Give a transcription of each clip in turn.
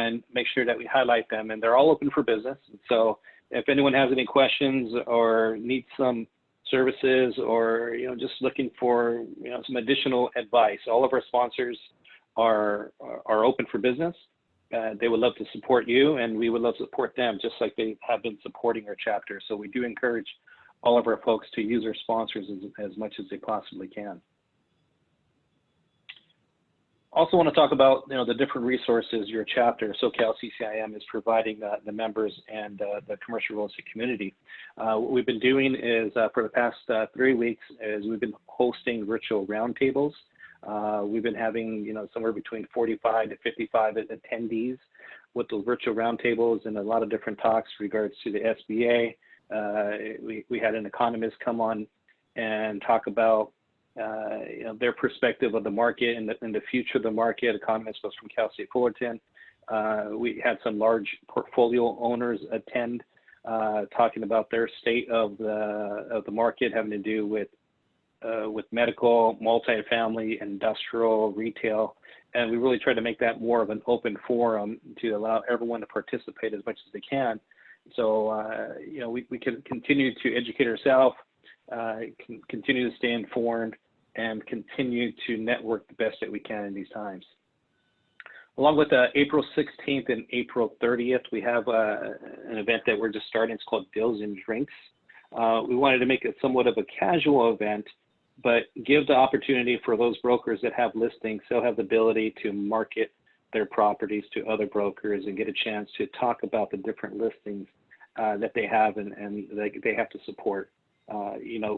and make sure that we highlight them. And they're all open for business. So if anyone has any questions or needs some services, or just looking for some additional advice, all of our sponsors are open for business. They would love to support you, and we would love to support them, just like they have been supporting our chapter. So we do encourage all of our folks to use our sponsors as much as they possibly can. Also want to talk about the different resources your chapter, SoCal CCIM, is providing the members and the commercial real estate community. What we've been doing is for the past 3 weeks is we've been hosting virtual roundtables. We've been having somewhere between 45 to 55 attendees with those virtual roundtables and a lot of different talks regards to the SBA. We had an economist come on and talk about their perspective of the market and the future of the market. Economist was from Cal State Fullerton. We had some large portfolio owners attend, talking about their state of the market, having to do with medical, multifamily, industrial, retail, and we really try to make that more of an open forum to allow everyone to participate as much as they can. So we can continue to educate ourselves, continue to stay informed, and continue to network the best that we can in these times. Along with April 16th and April 30th, we have an event that we're just starting. It's called Deals and Drinks. We wanted to make it somewhat of a casual event, but give the opportunity for those brokers that have listings, they'll have the ability to market their properties to other brokers and get a chance to talk about the different listings that they have and they have to support.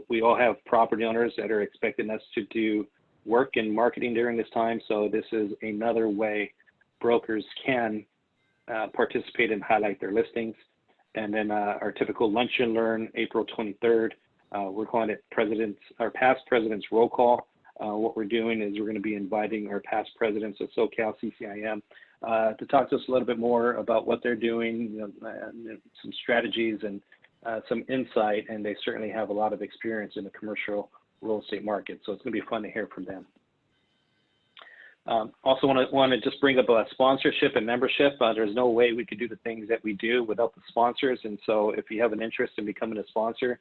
We all have property owners that are expecting us to do work and marketing during this time. So this is another way brokers can participate and highlight their listings. And then our typical lunch and learn, April 23rd, we're calling it past presidents roll call. What we're doing is we're going to be inviting our past presidents of SoCal CCIM to talk to us a little bit more about what they're doing, some strategies and some insight, and they certainly have a lot of experience in the commercial real estate market. So it's going to be fun to hear from them. Also want to just bring up a sponsorship and membership. There's no way we could do the things that we do without the sponsors. And so if you have an interest in becoming a sponsor,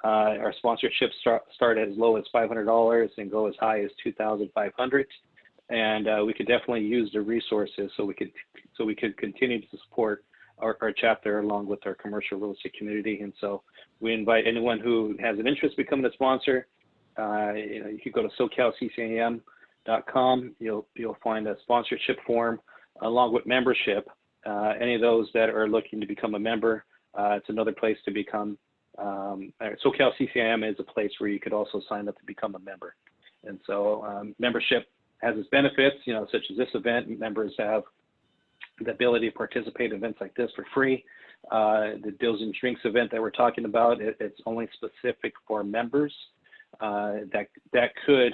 our sponsorships start as low as $500 and go as high as $2,500. And we could definitely use the resources so we could continue to support our chapter along with our commercial real estate community. And so we invite anyone who has an interest in becoming a sponsor. You could go to SoCalCCIM.com. You'll find a sponsorship form along with membership. Any of those that are looking to become a member, it's another place to become. SoCal CCIM is a place where you could also sign up to become a member. And so membership has its benefits, such as this event. Members have the ability to participate in events like this for free. The Deals and Drinks event that we're talking about, it's only specific for members that could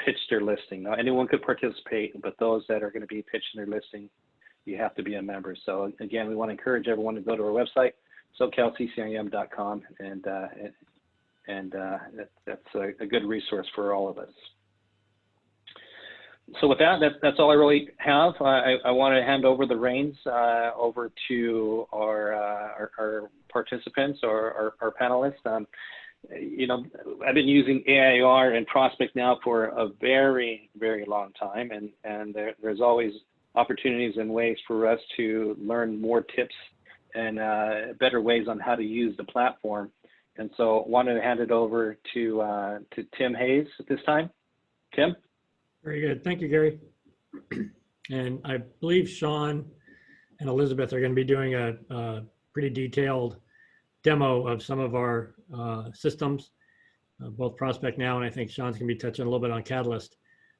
pitch their listing. Now, anyone could participate, but those that are going to be pitching their listing, you have to be a member. So again, we want to encourage everyone to go to our website, SoCalCCIM.com, and that's a good resource for all of us. So with that's all I really have. I want to hand over the reins over to our participants or our panelists. I've been using AIR and Prospect now for a very, very long time, and there's always opportunities and ways for us to learn more tips and better ways on how to use the platform. And so wanted to hand it over to Tim Hayes at this time. Tim? Very good. Thank you, Gary. And I believe Sean and Elizabeth are going to be doing a pretty detailed demo of some of our systems, both Prospect Now, and I think Sean's going to be touching a little bit on Catalyst.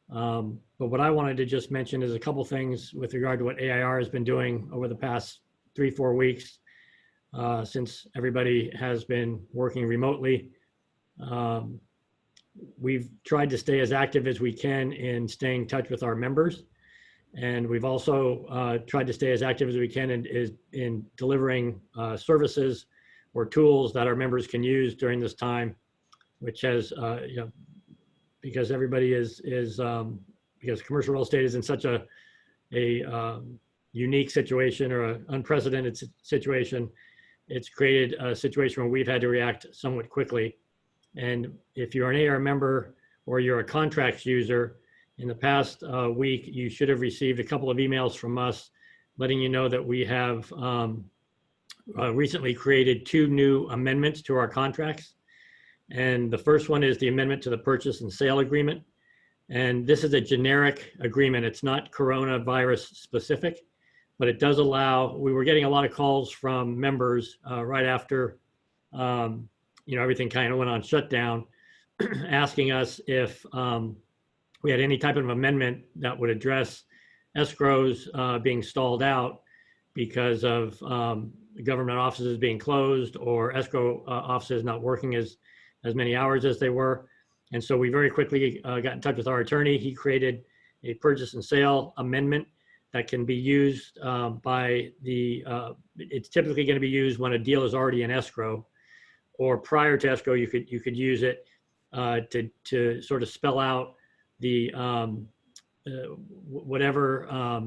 But what I wanted to just mention is a couple things with regard to what AIR has been doing over the past 3-4 weeks since everybody has been working remotely. We've tried to stay as active as we can in staying in touch with our members. And we've also tried to stay as active as we can in delivering services or tools that our members can use during this time, which has, because everybody because commercial real estate is in such a unique situation or an unprecedented situation. It's created a situation where we've had to react somewhat quickly. And if you're an AIR member or you're a contracts user, in the past week, you should have received a couple of emails from us letting you know that we have recently created 2 new amendments to our contracts. And the first one is the amendment to the purchase and sale agreement. And this is a generic agreement. It's not coronavirus specific, but it does allow, we were getting a lot of calls from members right after, everything kind of went on shutdown, asking us if we had any type of amendment that would address escrows being stalled out because of government offices being closed or escrow offices not working as many hours as they were. And so we very quickly got in touch with our attorney. He created a purchase and sale amendment that can be used by it's typically going to be used when a deal is already in escrow, or prior to escrow, you could use it to sort of spell out the whatever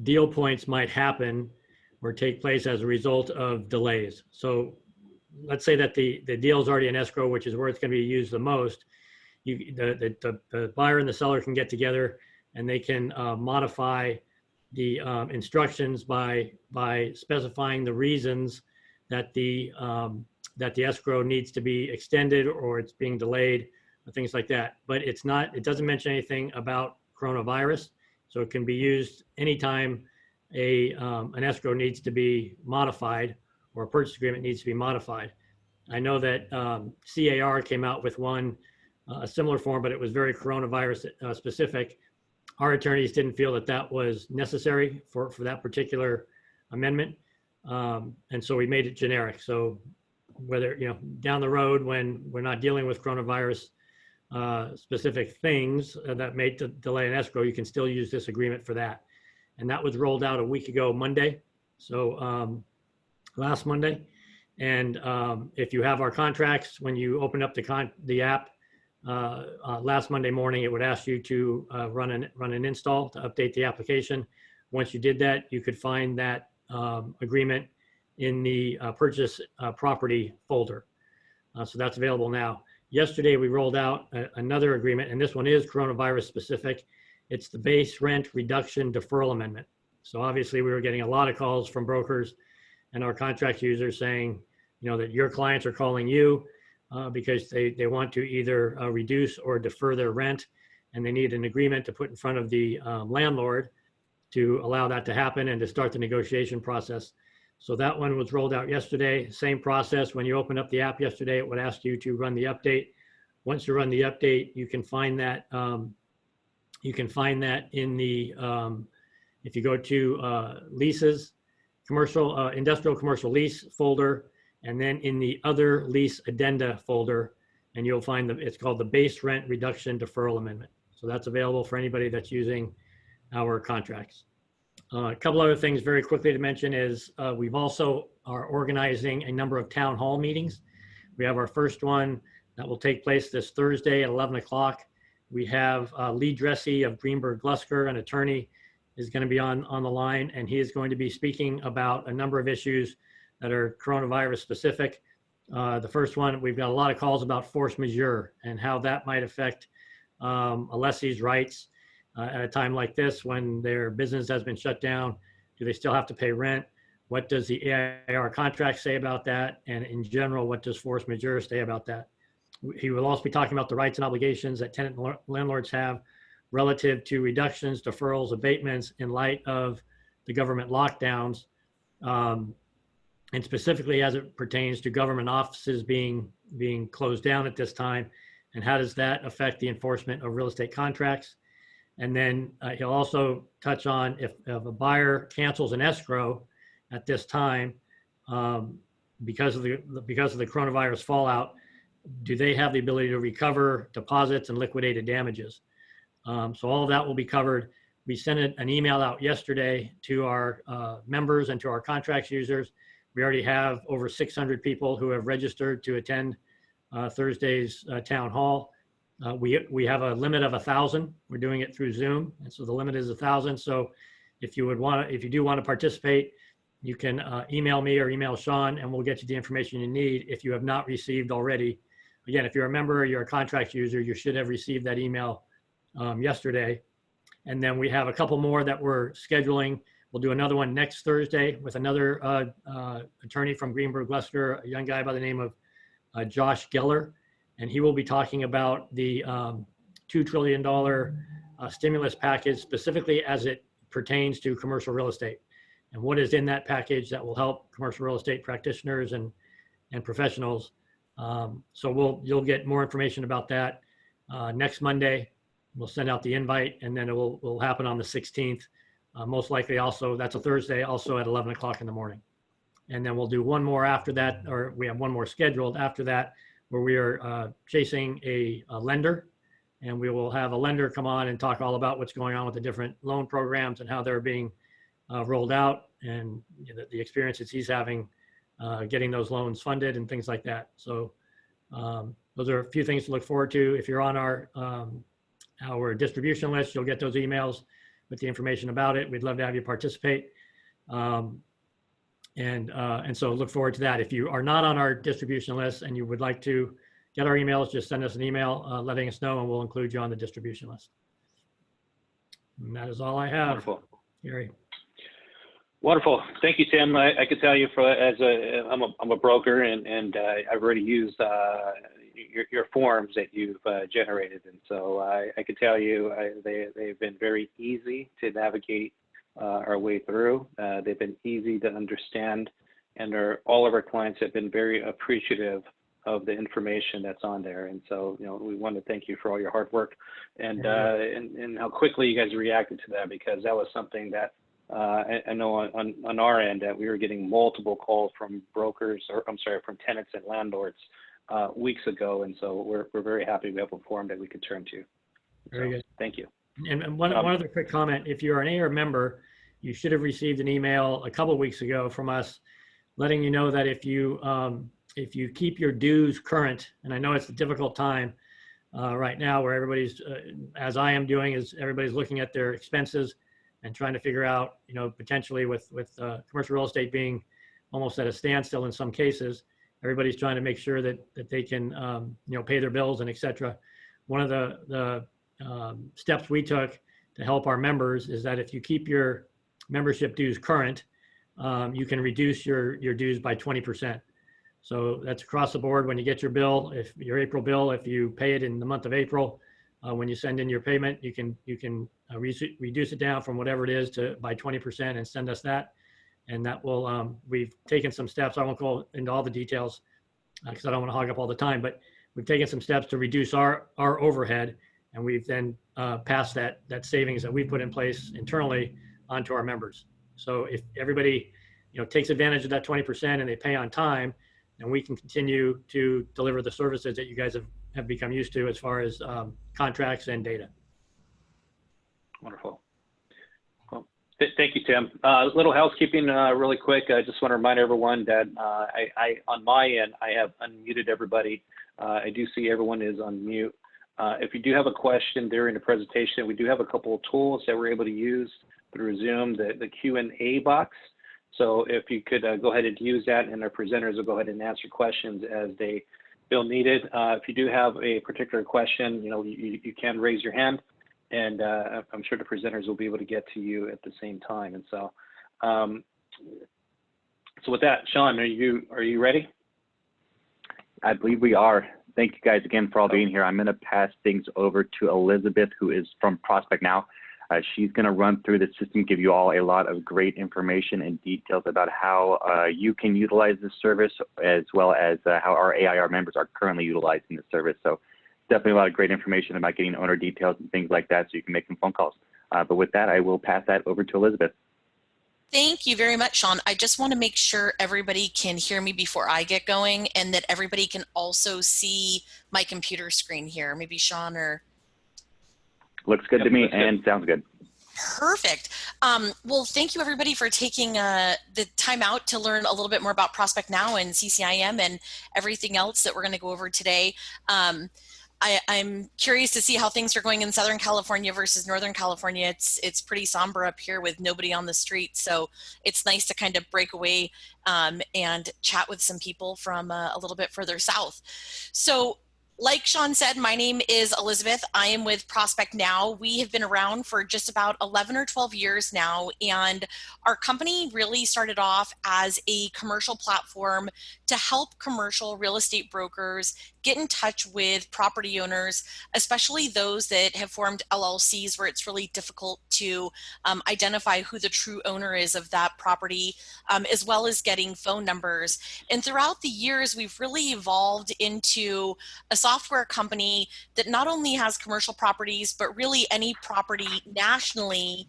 deal points might happen or take place as a result of delays. So let's say that the deal is already in escrow, which is where it's going to be used the most. The buyer and the seller can get together and they can modify the instructions by specifying the reasons that the escrow needs to be extended or it's being delayed, or things like that. But it doesn't mention anything about coronavirus, so it can be used anytime an escrow needs to be modified or a purchase agreement needs to be modified. I know that CAR came out with one, a similar form, but it was very coronavirus specific. Our attorneys didn't feel that was necessary for that particular amendment. And so we made it generic. So whether, down the road when we're not dealing with coronavirus specific things that may delay an escrow, you can still use this agreement for that. And that was rolled out a week ago Monday. So last Monday. And if you have our contracts, when you open up the app last Monday morning, it would ask you to run an install to update the application. Once you did that, you could find that agreement in the purchase property folder. So that's available now. Yesterday, we rolled out another agreement, and this one is coronavirus specific. It's the base rent reduction deferral amendment. So obviously, we were getting a lot of calls from brokers and our contract users saying, that your clients are calling you because they want to either reduce or defer their rent, and they need an agreement to put in front of the landlord to allow that to happen and to start the negotiation process. So that one was rolled out yesterday. Same process. When you open up the app yesterday, it would ask you to run the update. Once you run the update, you can find that in the if you go to leases, industrial commercial lease folder, and then in the other lease addenda folder, and you'll find it's called the base rent reduction deferral amendment. So that's available for anybody that's using our contracts. A couple other things very quickly to mention is we've also are organizing a number of town hall meetings. We have our first one that will take place this Thursday at 11 o'clock. We have Lee Dressy of Greenberg Glusker, an attorney, is going to be on the line, and he is going to be speaking about a number of issues that are coronavirus specific. The first one, we've got a lot of calls about force majeure and how that might affect a lessee's rights at a time like this when their business has been shut down. Do they still have to pay rent? What does the AIR contract say about that? And in general, what does force majeure say about that? He will also be talking about the rights and obligations that tenant landlords have relative to reductions, deferrals, abatements in light of the government lockdowns, and specifically as it pertains to government offices being closed down at this time, and how does that affect the enforcement of real estate contracts. And then he'll also touch on if a buyer cancels an escrow at this time because of the coronavirus fallout, do they have the ability to recover deposits and liquidated damages? So all of that will be covered. We sent an email out yesterday to our members and to our contracts users. We already have over 600 people who have registered to attend Thursday's town hall. We have a limit of 1,000. We're doing it through Zoom, and so the limit is 1,000. So if you do want to participate, you can email me or email Sean, and we'll get you the information you need if you have not received already. Again, if you're a member or you're a contract user, you should have received that email yesterday. And then we have a couple more that we're scheduling. We'll do another one next Thursday with another attorney from Greenberg Lester, a young guy by the name of Josh Geller. And he will be talking about the $2 trillion stimulus package, specifically as it pertains to commercial real estate, and what is in that package that will help commercial real estate practitioners and professionals. So you'll get more information about that next Monday. We'll send out the invite, and then it will happen on the 16th. Most likely also, that's a Thursday, also at 11 o'clock in the morning. And then we'll do one more after that, or we have one more scheduled after that, where we are chasing a lender, and we will have a lender come on and talk all about what's going on with the different loan programs and how they're being rolled out, and the experiences he's having getting those loans funded and things like that. So those are a few things to look forward to. If you're on our distribution list, you'll get those emails with the information about it. We'd love to have you participate. And so look forward to that. If you are not on our distribution list and you would like to get our emails, just send us an email letting us know, and we'll include you on the distribution list. And that is all I have. Wonderful. Gary. Wonderful. Thank you, Tim. I could tell you, I'm a broker, and I've already used your forms that you've generated, and so I could tell you they've been very easy to navigate our way through. They've been easy to understand, and all of our clients have been very appreciative of the information that's on there. And so, we want to thank you for all your hard work and how quickly you guys reacted to that, because that was something that I know on our end that we were getting multiple calls from brokers, from tenants and landlords weeks ago. And so we're very happy we have a form that we could turn to. Very good. Thank you. And one other quick comment. If you're an AIR member, you should have received an email a couple of weeks ago from us letting you know that if you keep your dues current, and I know it's a difficult time right now where everybody's, as I am doing, is everybody's looking at their expenses and trying to figure out, potentially with commercial real estate being almost at a standstill in some cases, everybody's trying to make sure that they can, pay their bills and et cetera. One of the steps we took to help our members is that if you keep your membership dues current, you can reduce your dues by 20%. So that's across the board. When you get your bill, if your April bill, if you pay it in the month of April, when you send in your payment, you can reduce it down from whatever it is by 20% and send us that. And that will, we've taken some steps. I won't go into all the details because I don't want to hog up all the time, but we've taken some steps to reduce our overhead, and we've then passed that savings that we put in place internally onto our members. So if everybody, takes advantage of that 20% and they pay on time, then we can continue to deliver the services that you guys have become used to as far as contracts and data. Wonderful. Well, thank you, Tim. Little housekeeping really quick. I just want to remind everyone that I on my end, I have unmuted everybody. I do see everyone is on mute. If you do have a question during the presentation, we do have a couple of tools that we're able to use through Zoom, the Q&A box. So if you could go ahead and use that, and our presenters will go ahead and answer questions as they feel needed. If you do have a particular question, you can raise your hand, and I'm sure the presenters will be able to get to you at the same time. And so, so with that, Sean, are you ready? I believe we are. Thank you guys again for all being here. I'm going to pass things over to Elizabeth, who is from Prospect Now. She's going to run through the system, give you all a lot of great information and details about how you can utilize this service, as well as how our AIR members are currently utilizing the service. So definitely a lot of great information about getting owner details and things like that, so you can make some phone calls. But with that, I will pass that over to Elizabeth. Thank you very much, Sean. I just want to make sure everybody can hear me before I get going, and that everybody can also see my computer screen here. Maybe Sean or... Looks good to me and sounds good. Perfect. Well, thank you everybody for taking the time out to learn a little bit more about Prospect Now and CCIM and everything else that we're going to go over today. I'm curious to see how things are going in Southern California versus Northern California. It's pretty somber up here with nobody on the street. So it's nice to kind of break away and chat with some people from a little bit further south. So like Sean said, my name is Elizabeth. I am with Prospect Now. We have been around for just about 11 or 12 years now, and our company really started off as a commercial platform to help commercial real estate brokers get in touch with property owners, especially those that have formed LLCs where it's really difficult to identify who the true owner is of that property, as well as getting phone numbers. And throughout the years, we've really evolved into a software company that not only has commercial properties, but really any property nationally,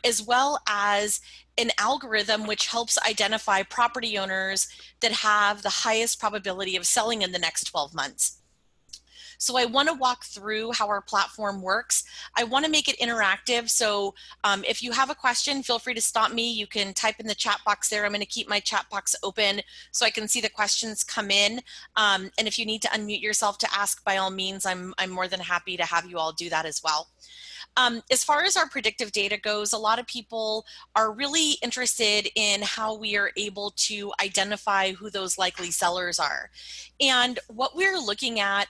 as well as an algorithm which helps identify property owners that have the highest probability of selling in the next 12 months. So I want to walk through how our platform works. I want to make it interactive. So if you have a question, feel free to stop me. You can type in the chat box there. I'm going to keep my chat box open so I can see the questions come in. And if you need to unmute yourself to ask, by all means, I'm more than happy to have you all do that as well. As far as our predictive data goes, a lot of people are really interested in how we are able to identify who those likely sellers are. And what we're looking at,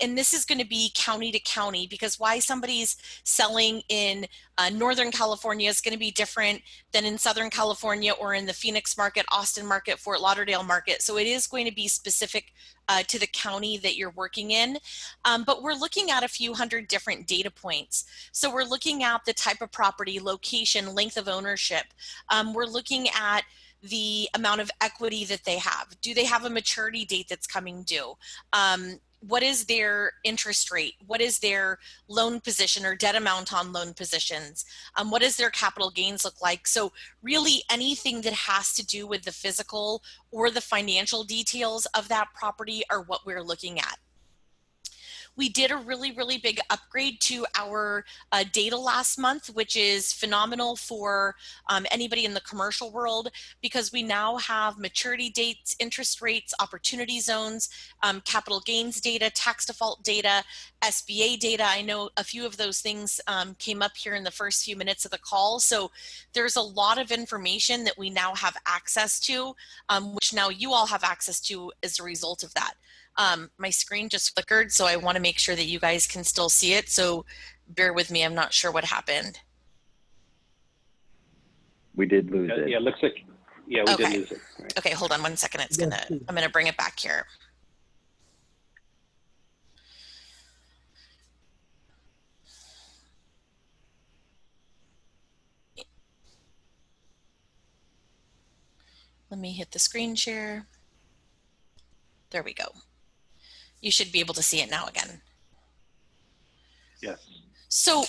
and this is going to be county to county, because why somebody's selling in Northern California is going to be different than in Southern California or in the Phoenix market, Austin market, Fort Lauderdale market. So it is going to be specific to the county that you're working in. But we're looking at a few hundred different data points. So we're looking at the type of property, location, length of ownership. We're looking at the amount of equity that they have. Do they have a maturity date that's coming due? What is their interest rate? What is their loan position or debt amount on loan positions? What does their capital gains look like? So really anything that has to do with the physical or the financial details of that property are what we're looking at. We did a really, really big upgrade to our data last month, which is phenomenal for anybody in the commercial world, because we now have maturity dates, interest rates, opportunity zones, capital gains data, tax default data, SBA data. I know a few of those things came up here in the first few minutes of the call. So there's a lot of information that we now have access to, which now you all have access to as a result of that. My screen just flickered, so I want to make sure that you guys can still see it. So bear with me. I'm not sure what happened. We did lose it. Yeah, it looks like, yeah, we did lose it. Right. Okay, hold on one second. I'm gonna bring it back here. Let me hit the screen share. There we go. You should be able to see it now again. Yes. So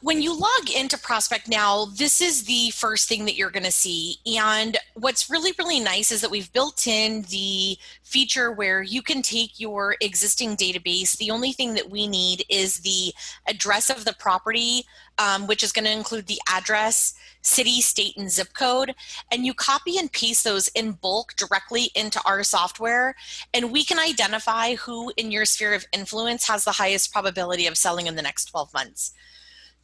when you log into Prospect Now, this is the first thing that you're going to see. And what's really, really nice is that we've built in the feature where you can take your existing database. The only thing that we need is the address of the property, which is going to include the address, city, state, and zip code. And you copy and paste those in bulk directly into our software. And we can identify who in your sphere of influence has the highest probability of selling in the next 12 months.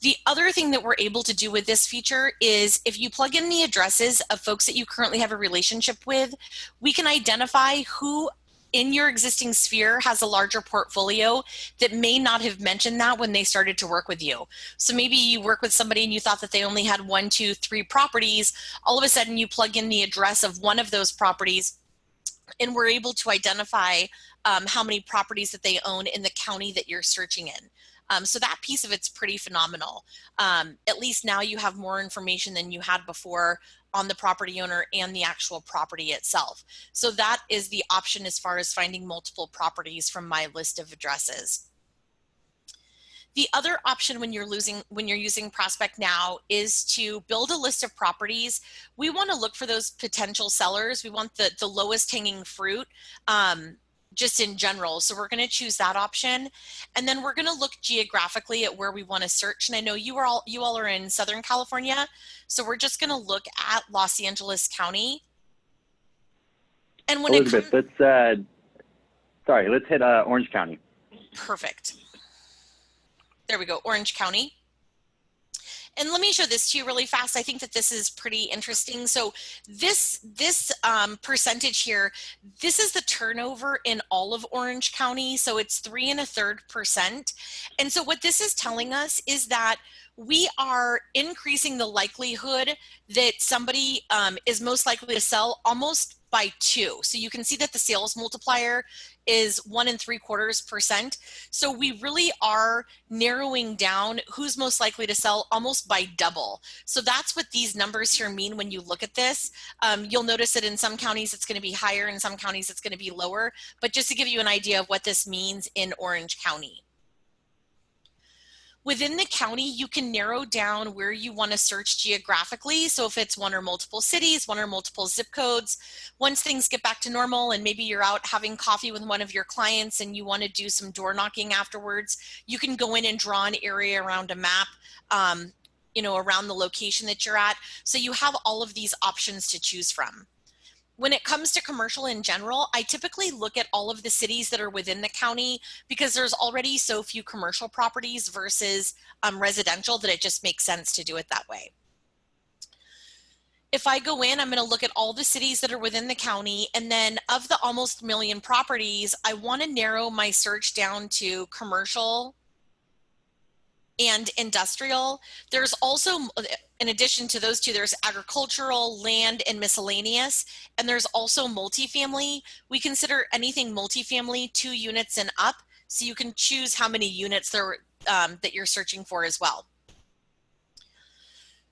The other thing that we're able to do with this feature is if you plug in the addresses of folks that you currently have a relationship with, we can identify who in your existing sphere has a larger portfolio that may not have mentioned that when they started to work with you. So maybe you work with somebody and you thought that they only had 1, 2, 3 properties. All of a sudden you plug in the address of one of those properties and we're able to identify how many properties that they own in the county that you're searching in. So that piece of it's pretty phenomenal. At least now you have more information than you had before on the property owner and the actual property itself. So that is the option as far as finding multiple properties from my list of addresses. The other option when you're using Prospect Now is to build a list of properties. We want to look for those potential sellers. We want the lowest hanging fruit. Just in general. So we're going to choose that option. And then we're going to look geographically at where we want to search. And I know you all are in Southern California. So we're just going to look at Los Angeles County. And when Elizabeth, let's hit Orange County. Perfect. There we go, Orange County. And let me show this to you really fast. I think that this is pretty interesting. So this percentage here, this is the turnover in all of Orange County. So it's 3 1/3%. And so what this is telling us is that we are increasing the likelihood that somebody is most likely to sell almost by 2. So you can see that the sales multiplier is 1 3/4%. So we really are narrowing down who's most likely to sell almost by double. So that's what these numbers here mean when you look at this. You'll notice that in some counties it's going to be higher, in some counties it's going to be lower. But just to give you an idea of what this means in Orange County. Within the county, you can narrow down where you want to search geographically. So if it's 1 or multiple cities, 1 or multiple zip codes, once things get back to normal and maybe you're out having coffee with one of your clients and you want to do some door knocking afterwards, you can go in and draw an area around a map, you know, around the location that you're at. So you have all of these options to choose from. When it comes to commercial in general, I typically look at all of the cities that are within the county because there's already so few commercial properties versus residential that it just makes sense to do it that way. If I go in, I'm going to look at all the cities that are within the county, and then of the almost 1 million properties, I want to narrow my search down to commercial and industrial. There's also, in addition to those two, there's agricultural, land, and miscellaneous, and there's also multifamily. We consider anything multifamily 2 units and up, so you can choose how many units there that you're searching for as well.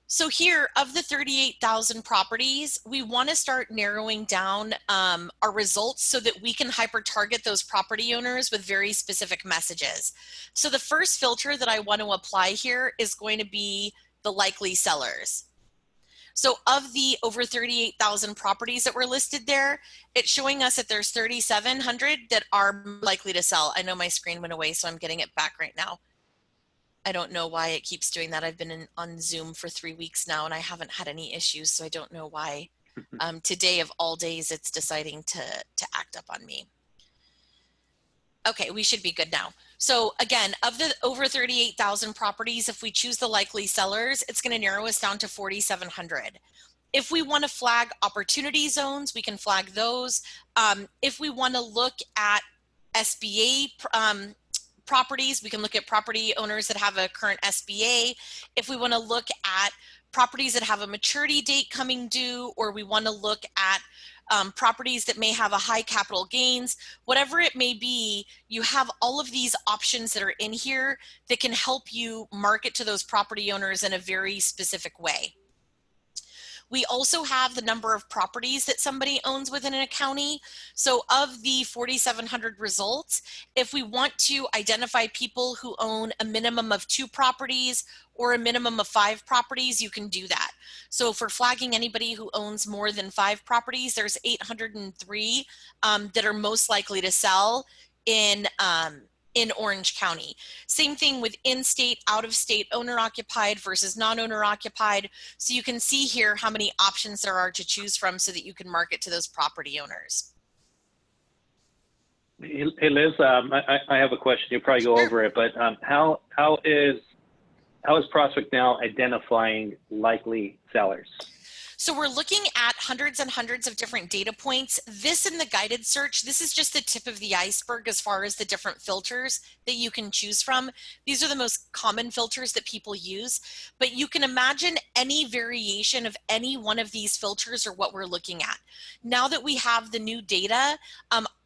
So here, of the 38,000 properties, we want to start narrowing down our results so that we can hyper-target those property owners with very specific messages. So the first filter that I want to apply here is going to be the likely sellers. So of the over 38,000 properties that were listed there, it's showing us that there's 3,700 that are likely to sell. I know my screen went away, so I'm getting it back right now. I don't know why it keeps doing that. I've been on Zoom for 3 weeks now and I haven't had any issues, so I don't know why today of all days it's deciding to act up on me. Okay, we should be good now. So again, of the over 38,000 properties, if we choose the likely sellers, it's going to narrow us down to 4,700. If we want to flag opportunity zones, we can flag those. If we want to look at SBA properties, we can look at property owners that have a current SBA. If we want to look at properties that have a maturity date coming due, or we want to look at properties that may have a high capital gains, whatever it may be, you have all of these options that are in here that can help you market to those property owners in a very specific way. We also have the number of properties that somebody owns within a county. So of the 4,700 results, if we want to identify people who own a minimum of 2 properties or a minimum of 5 properties, you can do that. So if we're flagging anybody who owns more than 5 properties, there's 803 that are most likely to sell in Orange County. Same thing with in-state, out-of-state, owner-occupied versus non-owner occupied. So you can see here how many options there are to choose from so that you can market to those property owners. Hey Liz, I have a question. You'll probably go over it, but how is Prospect now identifying likely sellers? So we're looking at hundreds and hundreds of different data points. This in the guided search, this is just the tip of the iceberg as far as the different filters that you can choose from. These are the most common filters that people use, but you can imagine any variation of any one of these filters are what we're looking at. Now that we have the new data,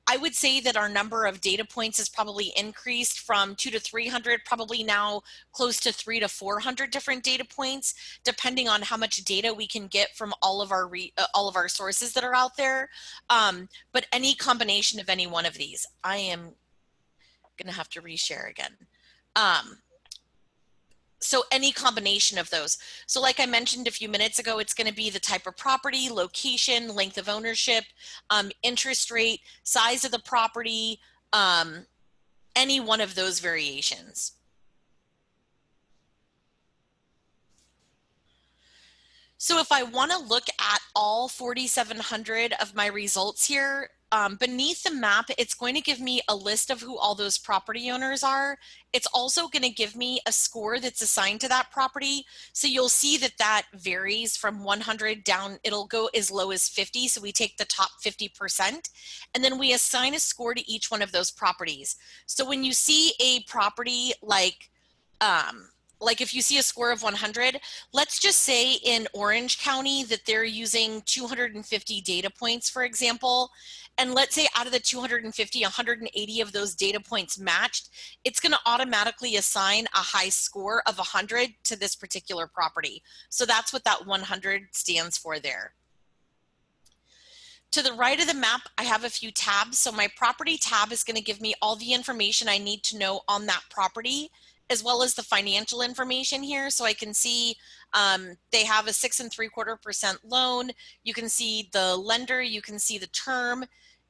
I would say that our number of data points has probably increased from 200 to 300, probably now close to 300 to 400 different data points, depending on how much data we can get from all of our sources that are out there. But any combination of any one of these, I am going to have to reshare again. So any combination of those. So like I mentioned a few minutes ago, it's going to be the type of property, location, length of ownership, interest rate, size of the property, any one of those variations. So if I want to look at all 4,700 of my results here, beneath the map, it's going to give me a list of who all those property owners are. It's also going to give me a score that's assigned to that property. So you'll see that that varies from 100 down, it'll go as low as 50. So we take the top 50% and then we assign a score to each one of those properties. So when you see a property like if you see a score of 100, let's just say in Orange County that they're using 250 data points, for example, and let's say out of the 250, 180 of those data points matched, it's going to automatically assign a high score of 100 to this particular property. So that's what that 100 stands for there. To the right of the map, I have a few tabs. So my property tab is going to give me all the information I need to know on that property, as well as the financial information here. So I can see they have a 6 3/4% loan. You can see the lender, you can see the term.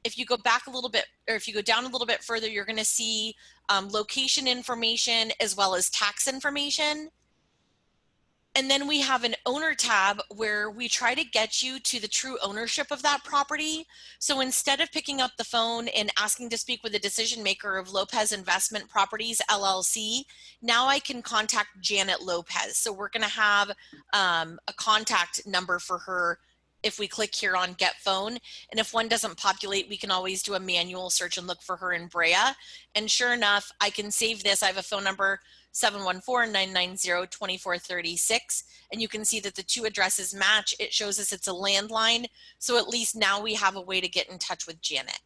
If you go back a little bit, or if you go down a little bit further, you're going to see location information as well as tax information. And then we have an owner tab where we try to get you to the true ownership of that property. So instead of picking up the phone and asking to speak with a decision maker of Lopez Investment Properties LLC, now I can contact Janet Lopez. So we're going to have a contact number for her if we click here on get phone. And if one doesn't populate, we can always do a manual search and look for her in Brea. And sure enough, I can save this. I have a phone number 714-990-2436, and you can see that the two addresses match. It shows us it's a landline, so at least now we have a way to get in touch with Janet.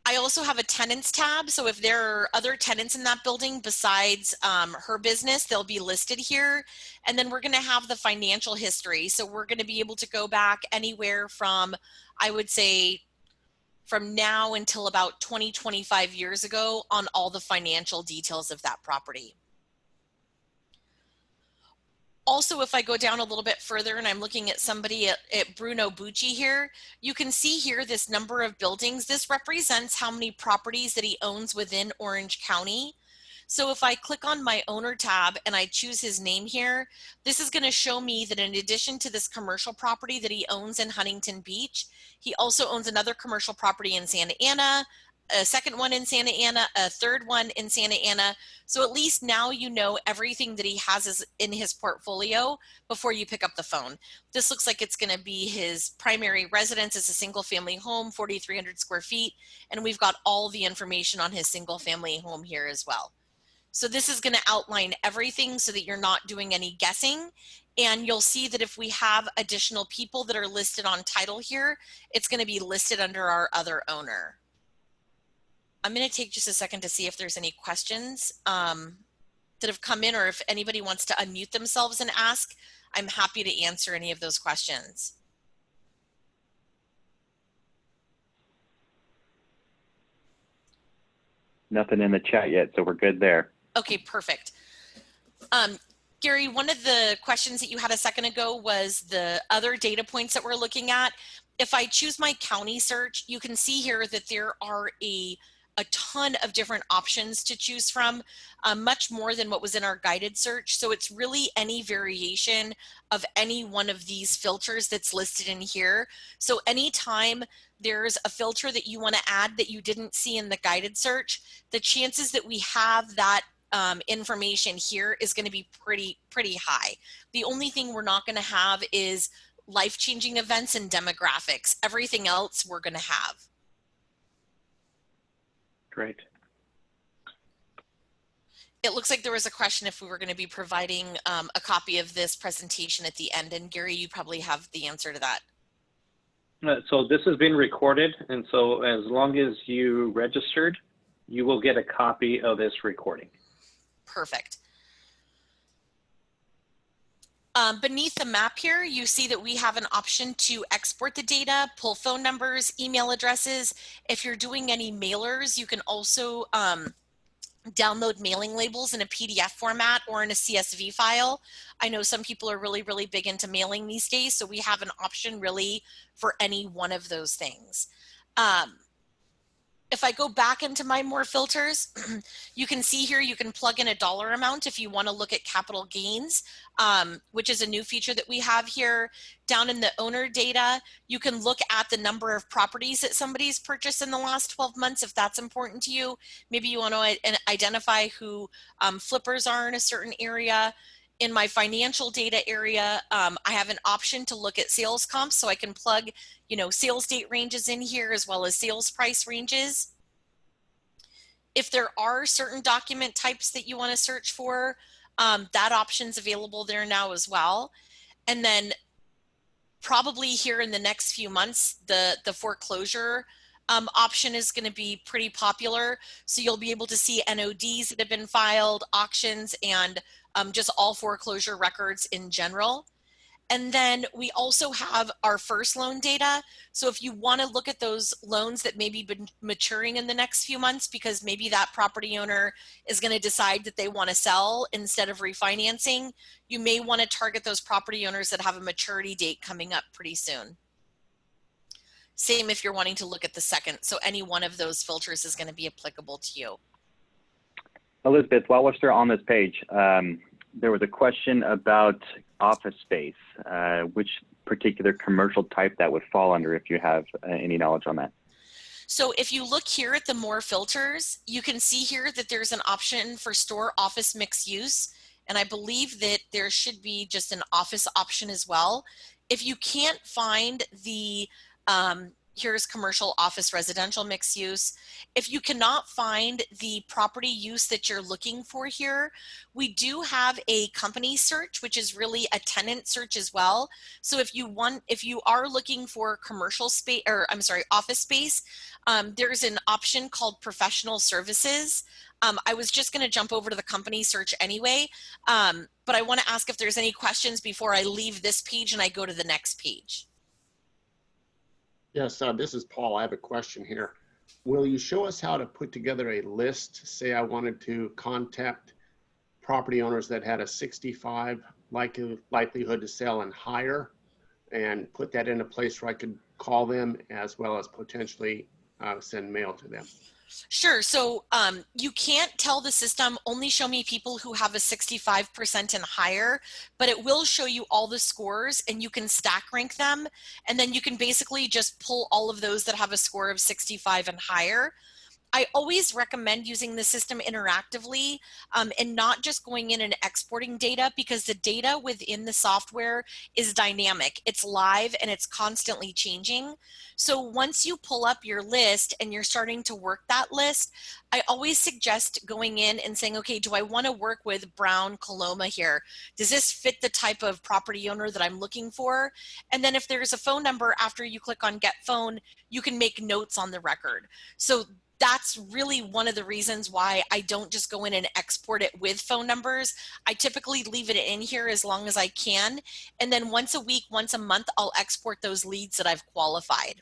I also have a tenants tab, so if there are other tenants in that building besides her business, they'll be listed here. And then we're going to have the financial history, so we're going to be able to go back anywhere from, I would say, from now until about 20, 25 years ago on all the financial details of that property. Also, if I go down a little bit further and I'm looking at somebody at Bruno Bucci here, you can see here this number of buildings. This represents how many properties that he owns within Orange County. So if I click on my owner tab and I choose his name here, this is going to show me that in addition to this commercial property that he owns in Huntington Beach, he also owns another commercial property in Santa Ana, a second one in Santa Ana, a third one in Santa Ana. So at least now you know everything that he has in his portfolio before you pick up the phone. This looks like it's going to be his primary residence. It's a single family home, 4,300 square feet. And we've got all the information on his single family home here as well. So this is going to outline everything so that you're not doing any guessing. And you'll see that if we have additional people that are listed on title here, it's going to be listed under our other owner. I'm going to take just a second to see if there's any questions that have come in, or if anybody wants to unmute themselves and ask. I'm happy to answer any of those questions. Nothing in the chat yet, so we're good there. Okay, perfect. Gary, one of the questions that you had a second ago was the other data points that we're looking at. If I choose my county search, you can see here that there are a ton of different options to choose from, much more than what was in our guided search. So it's really any variation of any one of these filters that's listed in here. So anytime there's a filter that you want to add that you didn't see in the guided search, the chances that we have that information here is going to be pretty high. The only thing we're not going to have is life-changing events and demographics. Everything else we're going to have. Great. It looks like there was a question if we were going to be providing a copy of this presentation at the end, and Gary, you probably have the answer to that. So this has been recorded, and so as long as you registered, you will get a copy of this recording. Perfect. Beneath the map here, you see that we have an option to export the data, pull phone numbers, email addresses. If you're doing any mailers, you can also download mailing labels in a PDF format or in a CSV file. I know some people are really big into mailing these days, so we have an option really for any one of those things. If I go back into my more filters, you can see here you can plug in a dollar amount if you want to look at capital gains, which is a new feature that we have here. Down in the owner data, you can look at the number of properties that somebody's purchased in the last 12 months if that's important to you. Maybe you want to identify who flippers are in a certain area. In my financial data area, I have an option to look at sales comps, so I can plug, sales date ranges in here as well as sales price ranges. If there are certain document types that you want to search for, that option's available there now as well. And then probably here in the next few months, the foreclosure option is going to be pretty popular. So you'll be able to see NODs that have been filed, auctions, and just all foreclosure records in general. And then we also have our first loan data. So if you want to look at those loans that maybe been maturing in the next few months, because maybe that property owner is going to decide that they want to sell instead of refinancing, you may want to target those property owners that have a maturity date coming up pretty soon. Same if you're wanting to look at the second. So any one of those filters is going to be applicable to you. Elizabeth, while we're still on this page, there was a question about office space, which particular commercial type that would fall under, if you have any knowledge on that. So if you look here at the more filters, you can see here that there's an option for store office mixed use. And I believe that there should be just an office option as well. If you can't find the, here's commercial office residential mixed use. If you cannot find the property use that you're looking for here, we do have a company search, which is really a tenant search as well. So if you are looking for commercial space, or I'm sorry, office space, there's an option called professional services. I was just going to jump over to the company search anyway, but I want to ask if there's any questions before I leave this page and I go to the next page. Yes, this is Paul. I have a question here. Will you show us how to put together a list? Say I wanted to contact property owners that had a 65 likelihood to sell and higher, and put that in a place where I could call them as well as potentially send mail to them. Sure. So you can't tell the system only show me people who have a 65% and higher, but it will show you all the scores and you can stack rank them. And then you can basically just pull all of those that have a score of 65 and higher. I always recommend using the system interactively and not just going in and exporting data, because the data within the software is dynamic. It's live and it's constantly changing. So once you pull up your list and you're starting to work that list, I always suggest going in and saying, okay, do I want to work with Brown Coloma here? Does this fit the type of property owner that I'm looking for? And then if there's a phone number after you click on Get Phone, you can make notes on the record. So that's really one of the reasons why I don't just go in and export it with phone numbers. I typically leave it in here as long as I can. And then once a week, once a month, I'll export those leads that I've qualified.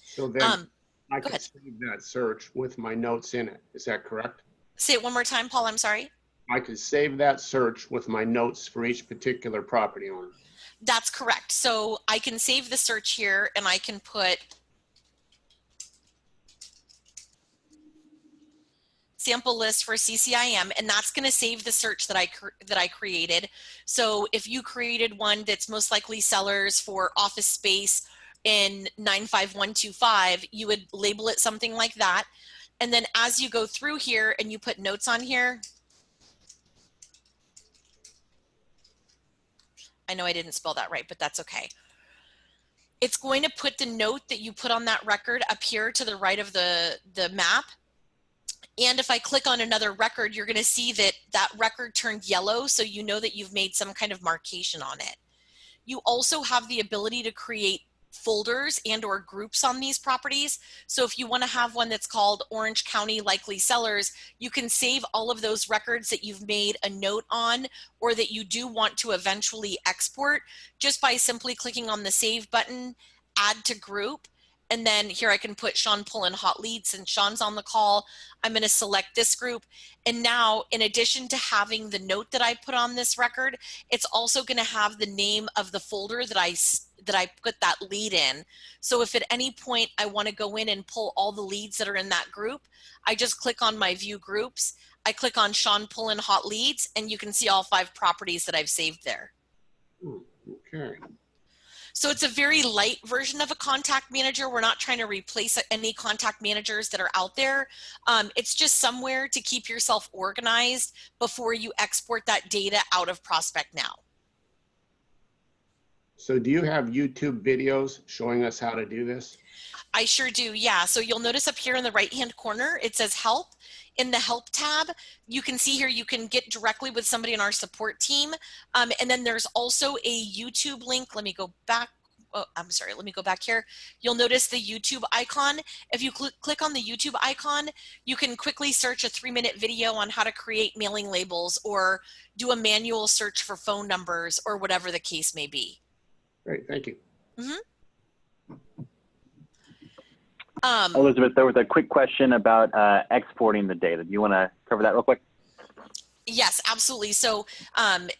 So then I could save that search with my notes in it. Is that correct? Say it one more time, Paul, I'm sorry. I could save that search with my notes for each particular property owner. That's correct. So I can save the search here and I can put sample list for CCIM, and that's going to save the search that I created. So if you created one that's most likely sellers for office space in 95125, you would label it something like that. And then as you go through here and you put notes on here, I know I didn't spell that right, but that's okay. It's going to put the note that you put on that record up here to the right of the map. And if I click on another record, you're going to see that that record turned yellow, so you know that you've made some kind of marcation on it. You also have the ability to create folders and or groups on these properties. So if you want to have one that's called Orange County Likely Sellers, you can save all of those records that you've made a note on or that you do want to eventually export just by simply clicking on the Save button, Add to Group, And then here I can put Sean Pullen hot leads, and Sean's on the call. I'm going to select this group. And now, in addition to having the note that I put on this record, it's also going to have the name of the folder that I put that lead in. So if at any point I want to go in and pull all the leads that are in that group, I just click on my view groups. I click on Sean Pullen hot leads, and you can see all 5 properties that I've saved there. Okay. So it's a very light version of a contact manager. We're not trying to replace any contact managers that are out there. It's just somewhere to keep yourself organized before you export that data out of Prospect Now. So do you have YouTube videos showing us how to do this? I sure do, yeah. So you'll notice up here in the right-hand corner, it says help. In the help tab, you can see here you can get directly with somebody in our support team. And then there's also a YouTube link. Let me go back. Oh, I'm sorry, let me go back here. You'll notice the YouTube icon. If you click on the YouTube icon, you can quickly search a 3-minute video on how to create mailing labels or do a manual search for phone numbers or whatever the case may be. Great, thank you. Elizabeth, there was a quick question about exporting the data. Do you want to cover that real quick? Yes, absolutely. So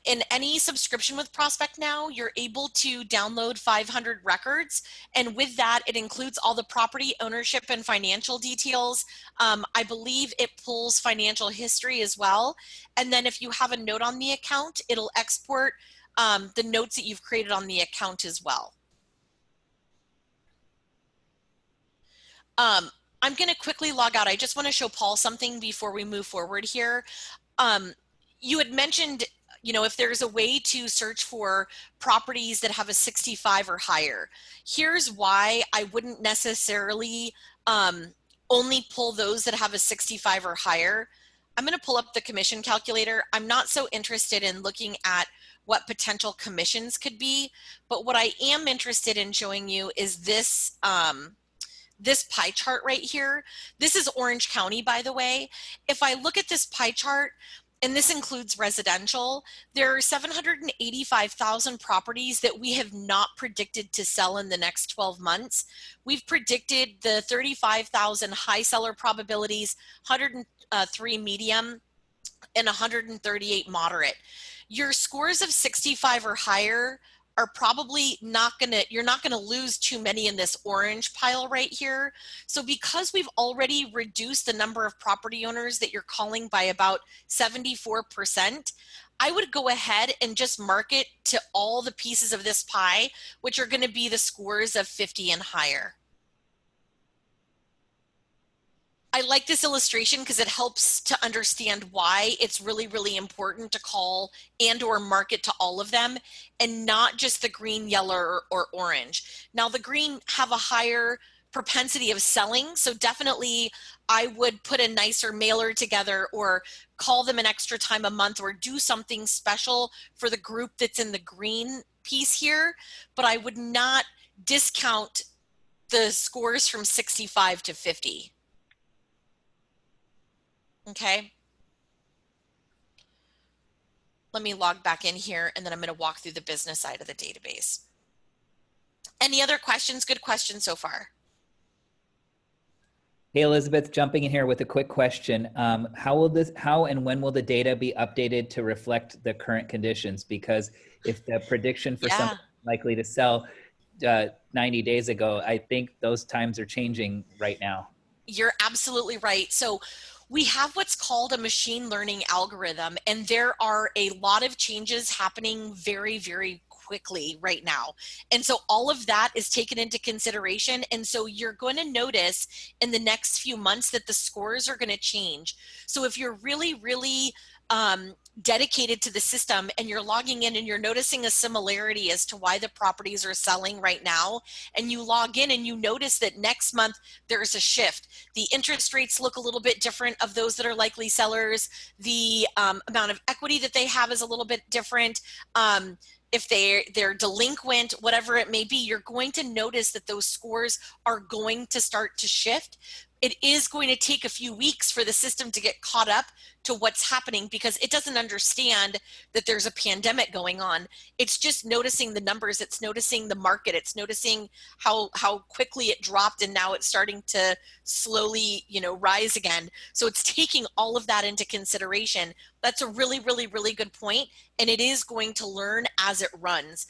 in any subscription with Prospect Now, you're able to download 500 records. And with that, it includes all the property ownership and financial details. I believe it pulls financial history as well. And then if you have a note on the account, it'll export the notes that you've created on the account as well. I'm going to quickly log out. I just want to show Paul something before we move forward here. You had mentioned, you know, if there's a way to search for properties that have a 65 or higher. Here's why I wouldn't necessarily only pull those that have a 65 or higher. I'm going to pull up the commission calculator. I'm not so interested in looking at what potential commissions could be, but what I am interested in showing you is this this pie chart right here. This is Orange County, by the way. If I look at this pie chart, and this includes residential, there are 785,000 properties that we have not predicted to sell in the next 12 months. We've predicted the 35,000 high seller probabilities, 103 medium, and 138 moderate. Your scores of 65 or higher are probably not you're not gonna lose too many in this orange pile right here. So because we've already reduced the number of property owners that you're calling by about 74%, I would go ahead and just mark it to all the pieces of this pie, which are gonna be the scores of 50 and higher. I like this illustration because it helps to understand why it's really, really important to call and or market to all of them and not just the green, yellow, or orange. Now the green have a higher propensity of selling, so definitely I would put a nicer mailer together or call them an extra time a month or do something special for the group that's in the green piece here, but I would not discount the scores from 65 to 50. Okay. Let me log back in here and then I'm going to walk through the business side of the database. Any other questions? Good question so far. Hey, Elizabeth, jumping in here with a quick question. How and when will the data be updated to reflect the current conditions? Because if the prediction for something likely to sell 90 days ago, I think those times are changing right now. You're absolutely right. So we have what's called a machine learning algorithm, and there are a lot of changes happening very, very quickly right now. And so all of that is taken into consideration. And so you're going to notice in the next few months that the scores are going to change. So if you're really, really dedicated to the system and you're logging in and you're noticing a similarity as to why the properties are selling right now, and you log in and you notice that next month there's a shift, the interest rates look a little bit different of those that are likely sellers, the amount of equity that they have is a little bit different, if they're delinquent, whatever it may be, you're going to notice that those scores are going to start to shift. it is going to take a few weeks for the system to get caught up to what's happening because it doesn't understand that there's a pandemic going on. It's just noticing the numbers, it's noticing the market, it's noticing how quickly it dropped and now it's starting to slowly, you know, rise again. So it's taking all of that into consideration. That's a really, really, really good point, and it is going to learn as it runs.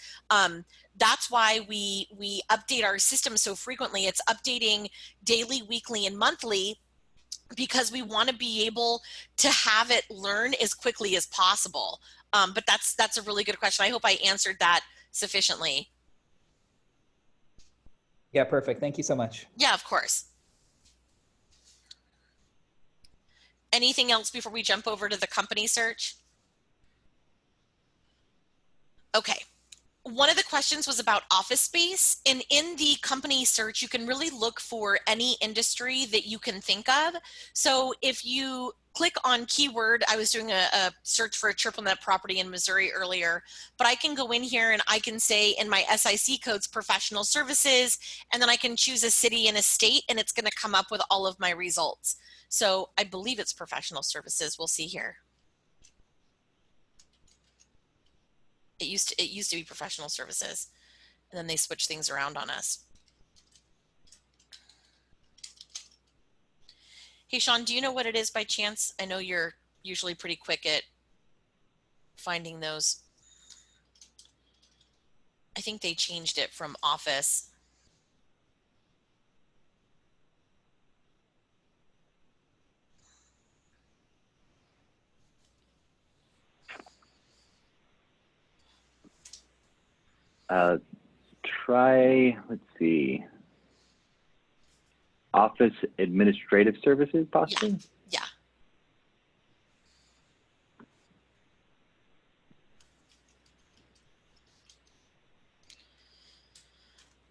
That's why we update our system so frequently. It's updating daily, weekly, and monthly because we want to be able to have it learn as quickly as possible. But that's a really good question. I hope I answered that sufficiently. Yeah, perfect. Thank you so much. Yeah, of course. Anything else before we jump over to the company search? Okay. One of the questions was about office space, and in the company search, you can really look for any industry that you can think of. So if you click on keyword, I was doing a search for a triple net property in Missouri earlier, but I can go in here and I can say in my SIC codes, professional services, and then I can choose a city and a state, and it's going to come up with all of my results. So I believe it's professional services. We'll see here. It used to be professional services, and then they switch things around on us. Hey, Sean, do you know what it is by chance? I know you're usually pretty quick at finding those. I think they changed it from office. Let's see, office administrative services, possibly? Yeah.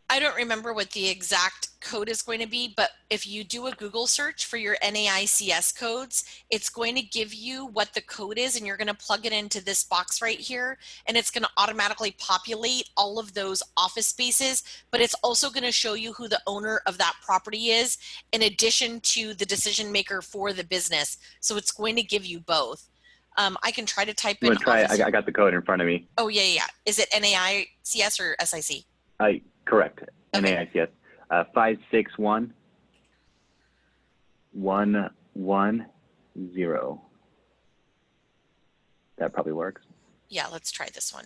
I don't remember what the exact code is going to be, but if you do a Google search for your NAICS codes, it's going to give you what the code is, and you're going to plug it into this box right here, and it's going to automatically populate all of those office spaces, but it's also going to show you who the owner of that property is in addition to the decision maker for the business. So it's going to give you both. I can try to type You in want to try? office. I got the code in front of me. Oh, yeah. Is it NAICS or SIC? Correct. Okay. NAICS. 561-110. That probably works. Yeah, let's try this one.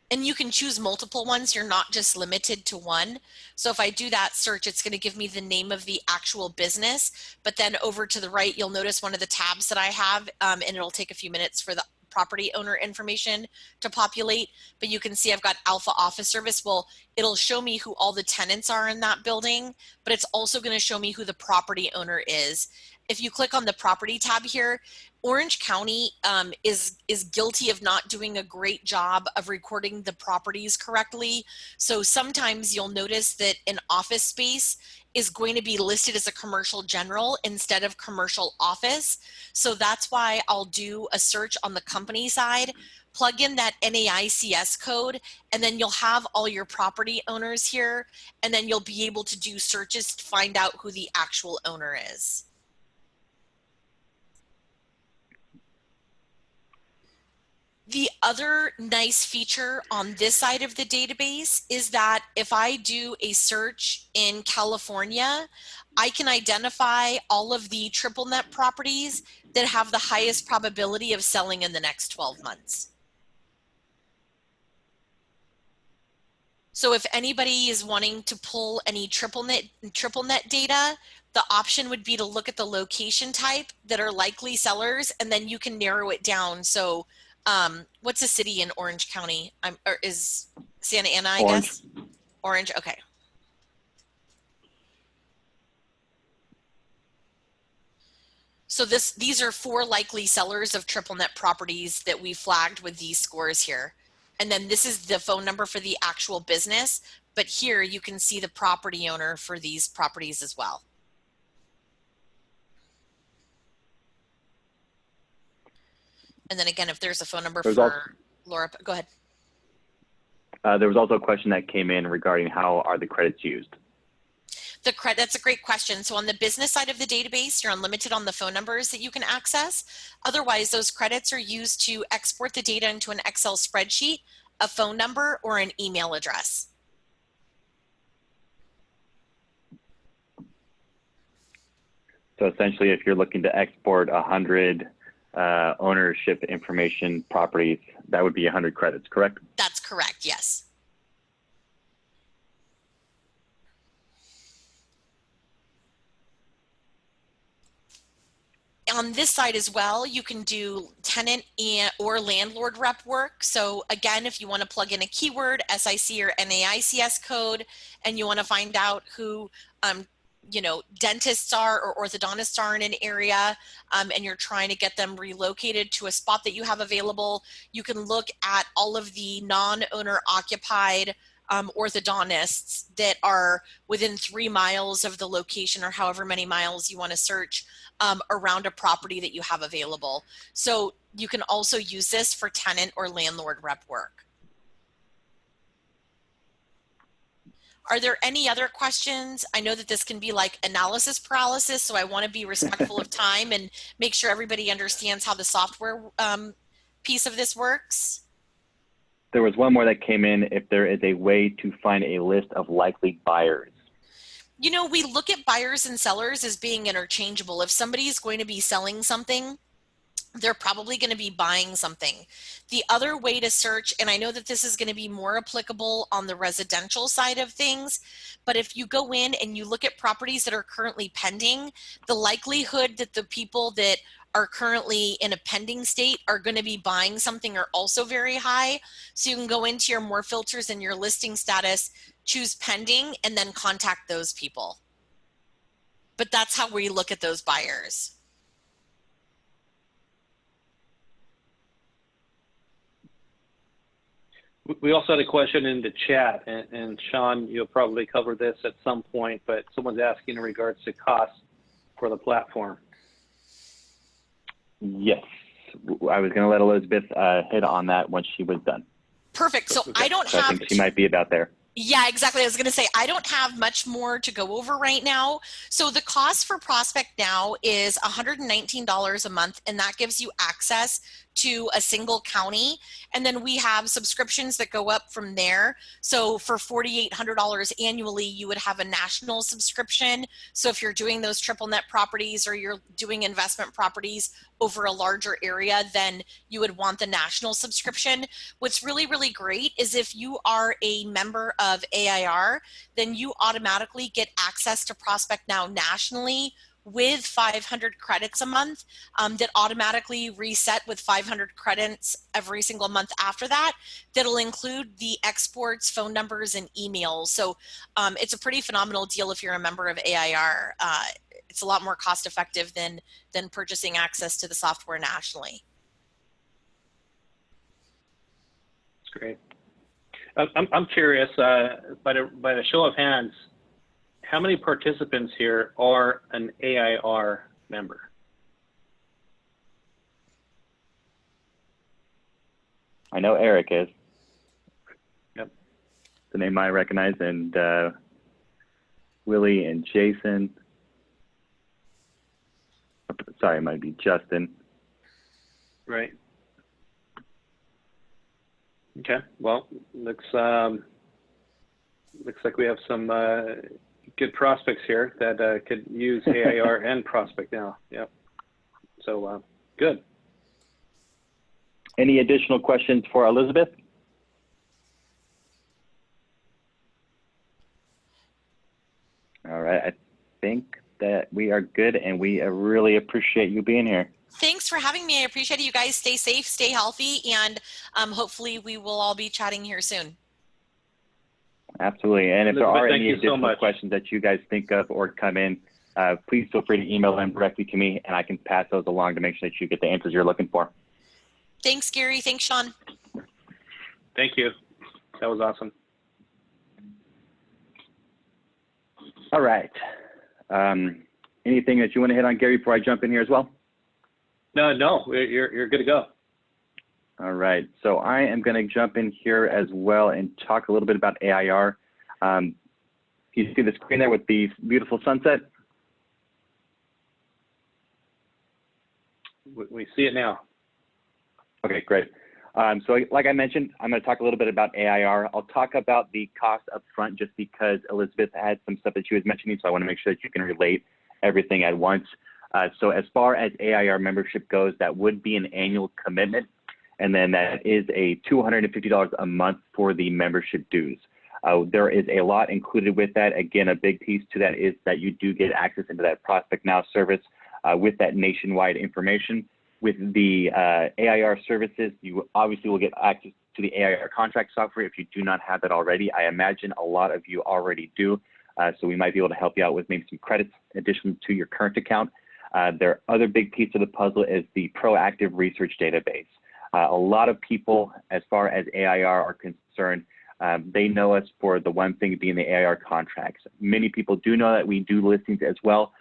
And you can choose multiple ones. You're not just limited to one. So if I do that search, it's going to give me the name of the actual business. But then over to the right, you'll notice one of the tabs that I have, and it'll take a few minutes for the property owner information to populate. But you can see I've got Alpha Office Service. Well, it'll show me who all the tenants are in that building, but it's also going to show me who the property owner is. If you click on the property tab here, Orange County is guilty of not doing a great job of recording the properties correctly. So sometimes you'll notice that an office space is going to be listed as a commercial general instead of commercial office. So that's why I'll do a search on the company side, plug in that NAICS code, and then you'll have all your property owners here, and then you'll be able to do searches to find out who the actual owner is. The other nice feature on this side of the database is that if I do a search in California, I can identify all of the triple net properties that have the highest probability of selling in the next 12 months. So if anybody is wanting to pull any triple net data, the option would be to look at the location type that are likely sellers, and then you can narrow it down. So what's a city in Orange County? Or is Santa Ana, I guess? Orange, okay. So these are 4 likely sellers of triple net properties that we flagged with these scores here. And then this is the phone number for the actual business, but here you can see the property owner for these properties as well. And then again, if there's a phone number for Laura, go ahead. There was also a question that came in regarding how are the credits used? That's a great question. So on the business side of the database, you're unlimited on the phone numbers that you can access. Otherwise, those credits are used to export the data into an Excel spreadsheet, a phone number, or an email address. So essentially, if you're looking to export 100 ownership information properties, that would be 100 credits, correct? That's correct, yes. On this side as well, you can do tenant or landlord rep work. So again, if you want to plug in a keyword, SIC or NAICS code, and you want to find out who you know, dentists are or orthodontists are in an area, and you're trying to get them relocated to a spot that you have available, you can look at all of the non-owner occupied orthodontists that are within 3 miles of the location, or however many miles you want to search around a property that you have available. So you can also use this for tenant or landlord rep work. Are there any other questions? I know that this can be like analysis paralysis, so I want to be respectful of time and make sure everybody understands how the software piece of this works. There was one more that came in, if there is a way to find a list of likely buyers. You know, we look at buyers and sellers as being interchangeable. If somebody is going to be selling something, they're probably going to be buying something. The other way to search, and I know that this is going to be more applicable on the residential side of things, but if you go in and you look at properties that are currently pending, the likelihood that the people that are currently in a pending state are going to be buying something are also very high. So you can go into your more filters and your listing status, choose pending, and then contact those people. But that's how we look at those buyers. We also had a question in the chat, and Sean, you'll probably cover this at some point, but someone's asking in regards to cost for the platform. Yes, I was going to let Elizabeth hit on that once she was done. Perfect. So Okay. I don't So have. I think she might be about there. Yeah, exactly. I was going to say, I don't have much more to go over right now. So the cost for Prospect Now is $119 a month, and that gives you access to a single county. And then we have subscriptions that go up from there. So for $4,800 annually, you would have a national subscription. So if you're doing those triple net properties or you're doing investment properties over a larger area, then you would want the national subscription. What's really, really great is if you are a member of AIR, then you automatically get access to Prospect Now nationally with 500 credits a month that automatically reset with 500 credits every single month after that. That'll include the exports, phone numbers, and emails. So it's a pretty phenomenal deal if you're a member of AIR. It's a lot more cost effective than purchasing access to the software nationally. That's great. I'm curious, by the show of hands, how many participants here are an AIR member? I know Eric is. Yep. The name I recognize, and Willie and Jason. Sorry, it might be Justin. Right. Okay. Well, looks like we have some good prospects here that could use AIR and Prospect Now. Yep. So good. Any additional questions for Elizabeth? All right. I think that we are good, and we really appreciate you being here. Thanks for having me. I appreciate it. You guys stay safe, stay healthy, and hopefully we will all be chatting here soon. Absolutely. And if there are any Elizabeth, additional questions that you guys think of or come in, please feel free to email them directly to me, and I can pass those along to make sure that you get the answers you're looking for. Thanks, Gary. Thanks, Sean. Thank you. That was awesome. All right. Anything that you want to hit on, Gary, before I jump in here as well? No, you're good to go. All right, so I am going to jump in here as well and talk a little bit about AIR. You see the screen there with the beautiful sunset? We see it now. Okay, great. So like I mentioned, I'm going to talk a little bit about AIR. I'll talk about the cost up front just because Elizabeth had some stuff that she was mentioning, so I want to make sure that you can relate everything at once. So as far as AIR membership goes, that would be an annual commitment, and then that is a $250 a month for the membership dues. There is a lot included with that. Again, a big piece to that is that you do get access into that Prospect Now service with that nationwide information. With the AIR services, you obviously will get access to the AIR contract software if you do not have that already. I imagine a lot of you already do, so we might be able to help you out with maybe some credits in addition to your current account. Their other big piece of the puzzle is the proactive research database. A lot of people, as far as AIR are concerned, they know us for the one thing being the AIR contracts. Many people do know that we do listings as well.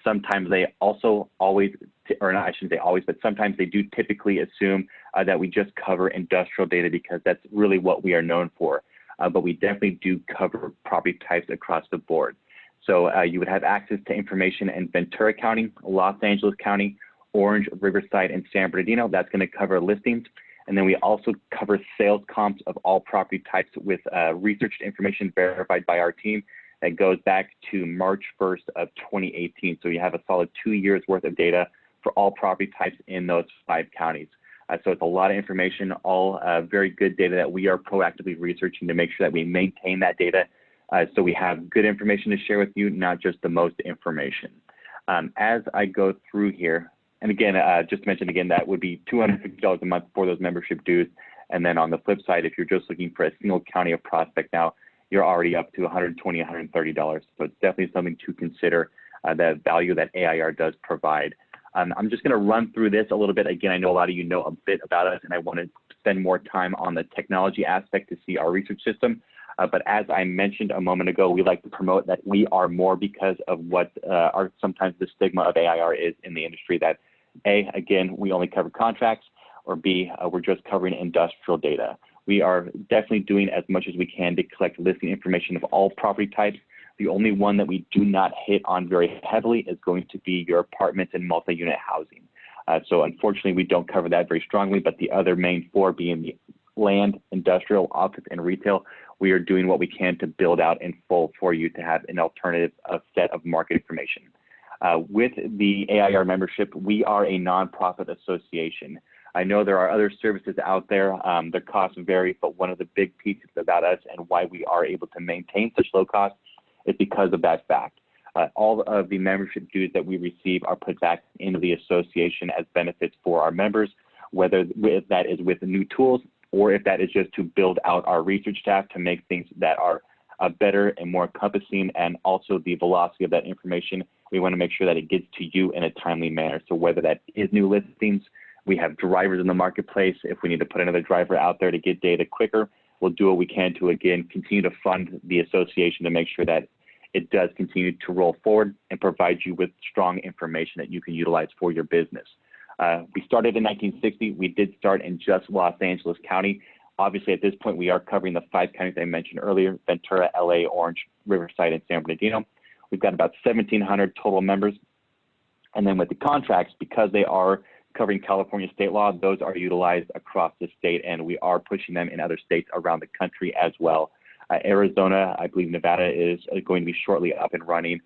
Sometimes they also always, or not, I shouldn't say always, but sometimes they do typically assume that we just cover industrial data because that's really what we are known for. But we definitely do cover property types across the board. So you would have access to information in Ventura County, Los Angeles County, Orange, Riverside, and San Bernardino. That's going to cover listings. And then we also cover sales comps of all property types with researched information verified by our team. That goes back to March 1st of 2018. So you have a solid 2 years worth of data for all property types in those 5 counties. So it's a lot of information, all very good data that we are proactively researching to make sure that we maintain that data so we have good information to share with you, not just the most information. As I go through here, and again, just to mention again, that would be $250 a month for those membership dues. And then on the flip side, if you're just looking for a single county of Prospect Now, you're already up to $120, $130. So it's definitely something to consider, the value that AIR does provide. I'm just going to run through this a little bit. Again, I know a lot of you know a bit about us, and I want to spend more time on the technology aspect to see our research system. But as I mentioned a moment ago, we like to promote that we are more because of what are sometimes the stigma of AIR is in the industry, that A, again, we only cover contracts, or B, we're just covering industrial data. We are definitely doing as much as we can to collect listing information of all property types. The only one that we do not hit on very heavily is going to be your apartments and multi-unit housing. So unfortunately, we don't cover that very strongly, but the other main 4 being the land, industrial, office, and retail, we are doing what we can to build out in full for you to have an alternative set of market information. With the AIR membership, we are a nonprofit association. I know there are other services out there, their costs vary, but one of the big pieces about us and why we are able to maintain such low costs is because of that fact. All of the membership dues that we receive are put back into the association as benefits for our members, whether that is with new tools or if that is just to build out our research staff to make things that are better and more encompassing, and also the velocity of that information. We want to make sure that it gets to you in a timely manner. So whether that is new listings, we have drivers in the marketplace. If we need to put another driver out there to get data quicker, we'll do what we can to, again, continue to fund the association to make sure that it does continue to roll forward and provide you with strong information that you can utilize for your business. We started in 1960. We did start in just Los Angeles County. Obviously, at this point, we are covering the 5 counties I mentioned earlier: Ventura, LA, Orange, Riverside, and San Bernardino. We've got about 1,700 total members. And then with the contracts, because they are covering California state law, those are utilized across the state, and we are pushing them in other states around the country as well. Arizona, I believe Nevada is going to be shortly up and running.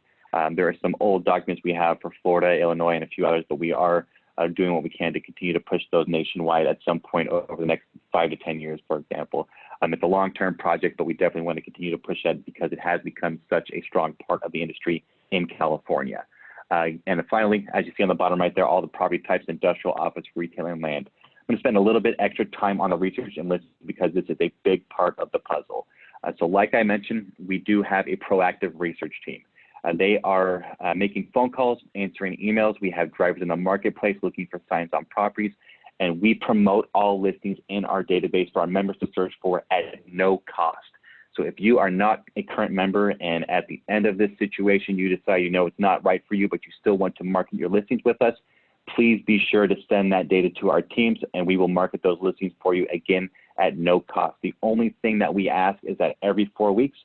There are some old documents we have for Florida, Illinois, and a few others, but we are doing what we can to continue to push those nationwide at some point over the next 5 to 10 years, for example. It's a long-term project, but we definitely want to continue to push that because it has become such a strong part of the industry in California. And finally, as you see on the bottom right there, all the property types: industrial, office, retail, and land. I'm going to spend a little bit extra time on the research and list because this is a big part of the puzzle. So like I mentioned, we do have a proactive research team. They are making phone calls, answering emails. We have drivers in the marketplace looking for signs on properties, and we promote all listings in our database for our members to search for at no cost. So if you are not a current member and at the end of this situation you decide it's not right for you, but you still want to market your listings with us, please be sure to send that data to our teams, and we will market those listings for you again at no cost. The only thing that we ask is that every 4 weeks,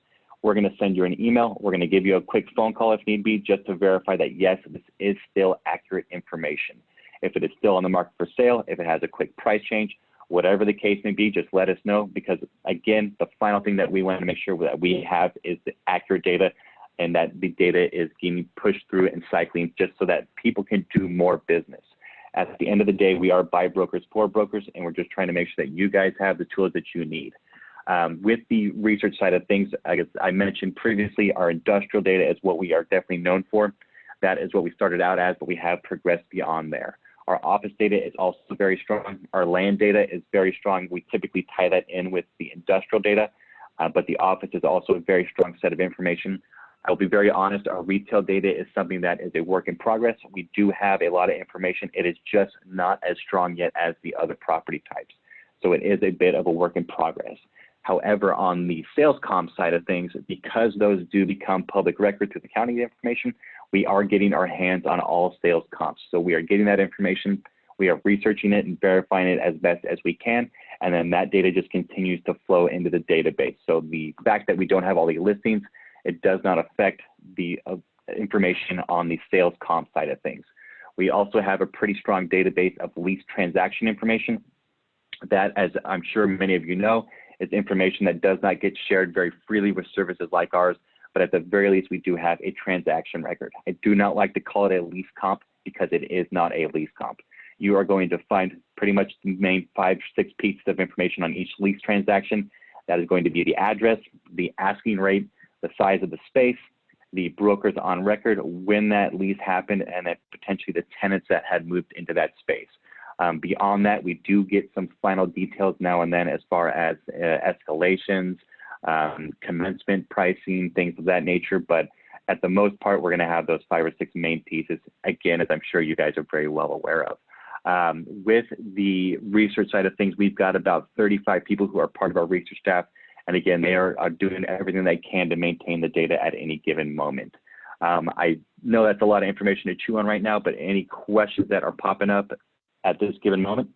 we're going to send you an email. We're going to give you a quick phone call if need be, just to verify that, yes, this is still accurate information. If it is still on the market for sale, if it has a quick price change, whatever the case may be, just let us know, because again, the final thing that we want to make sure that we have is the accurate data, and that the data is getting pushed through and cycling just so that people can do more business. At the end of the day, we are by brokers for brokers, and we're just trying to make sure that you guys have the tools that you need. With the research side of things, I mentioned previously, our industrial data is what we are definitely known for. That is what we started out as, but we have progressed beyond there. Our office data is also very strong. Our land data is very strong. We typically tie that in with the industrial data, but the office is also a very strong set of information. I'll be very honest, our retail data is something that is a work in progress. We do have a lot of information. It is just not as strong yet as the other property types. So it is a bit of a work in progress. However, on the sales comp side of things, because those do become public record through the county information, we are getting our hands on all sales comps. So we are getting that information, we are researching it and verifying it as best as we can, and then that data just continues to flow into the database. So the fact that we don't have all the listings, it does not affect the information on the sales comp side of things. We also have a pretty strong database of lease transaction information. That, as I'm sure many of you know, is information that does not get shared very freely with services like ours, but at the very least, we do have a transaction record. I do not like to call it a lease comp because it is not a lease comp. You are going to find pretty much the main 5 or 6 pieces of information on each lease transaction. That is going to be the address, the asking rate, the size of the space, the brokers on record, when that lease happened, and then potentially the tenants that had moved into that space. Beyond that, we do get some final details now and then as far as escalations, commencement pricing, things of that nature. But at the most part, we're going to have those 5 or 6 main pieces, again, as I'm sure you guys are very well aware of. With the research side of things, we've got about 35 people who are part of our research staff. And again, they are doing everything they can to maintain the data at any given moment. I know that's a lot of information to chew on right now, but any questions that are popping up at this given moment?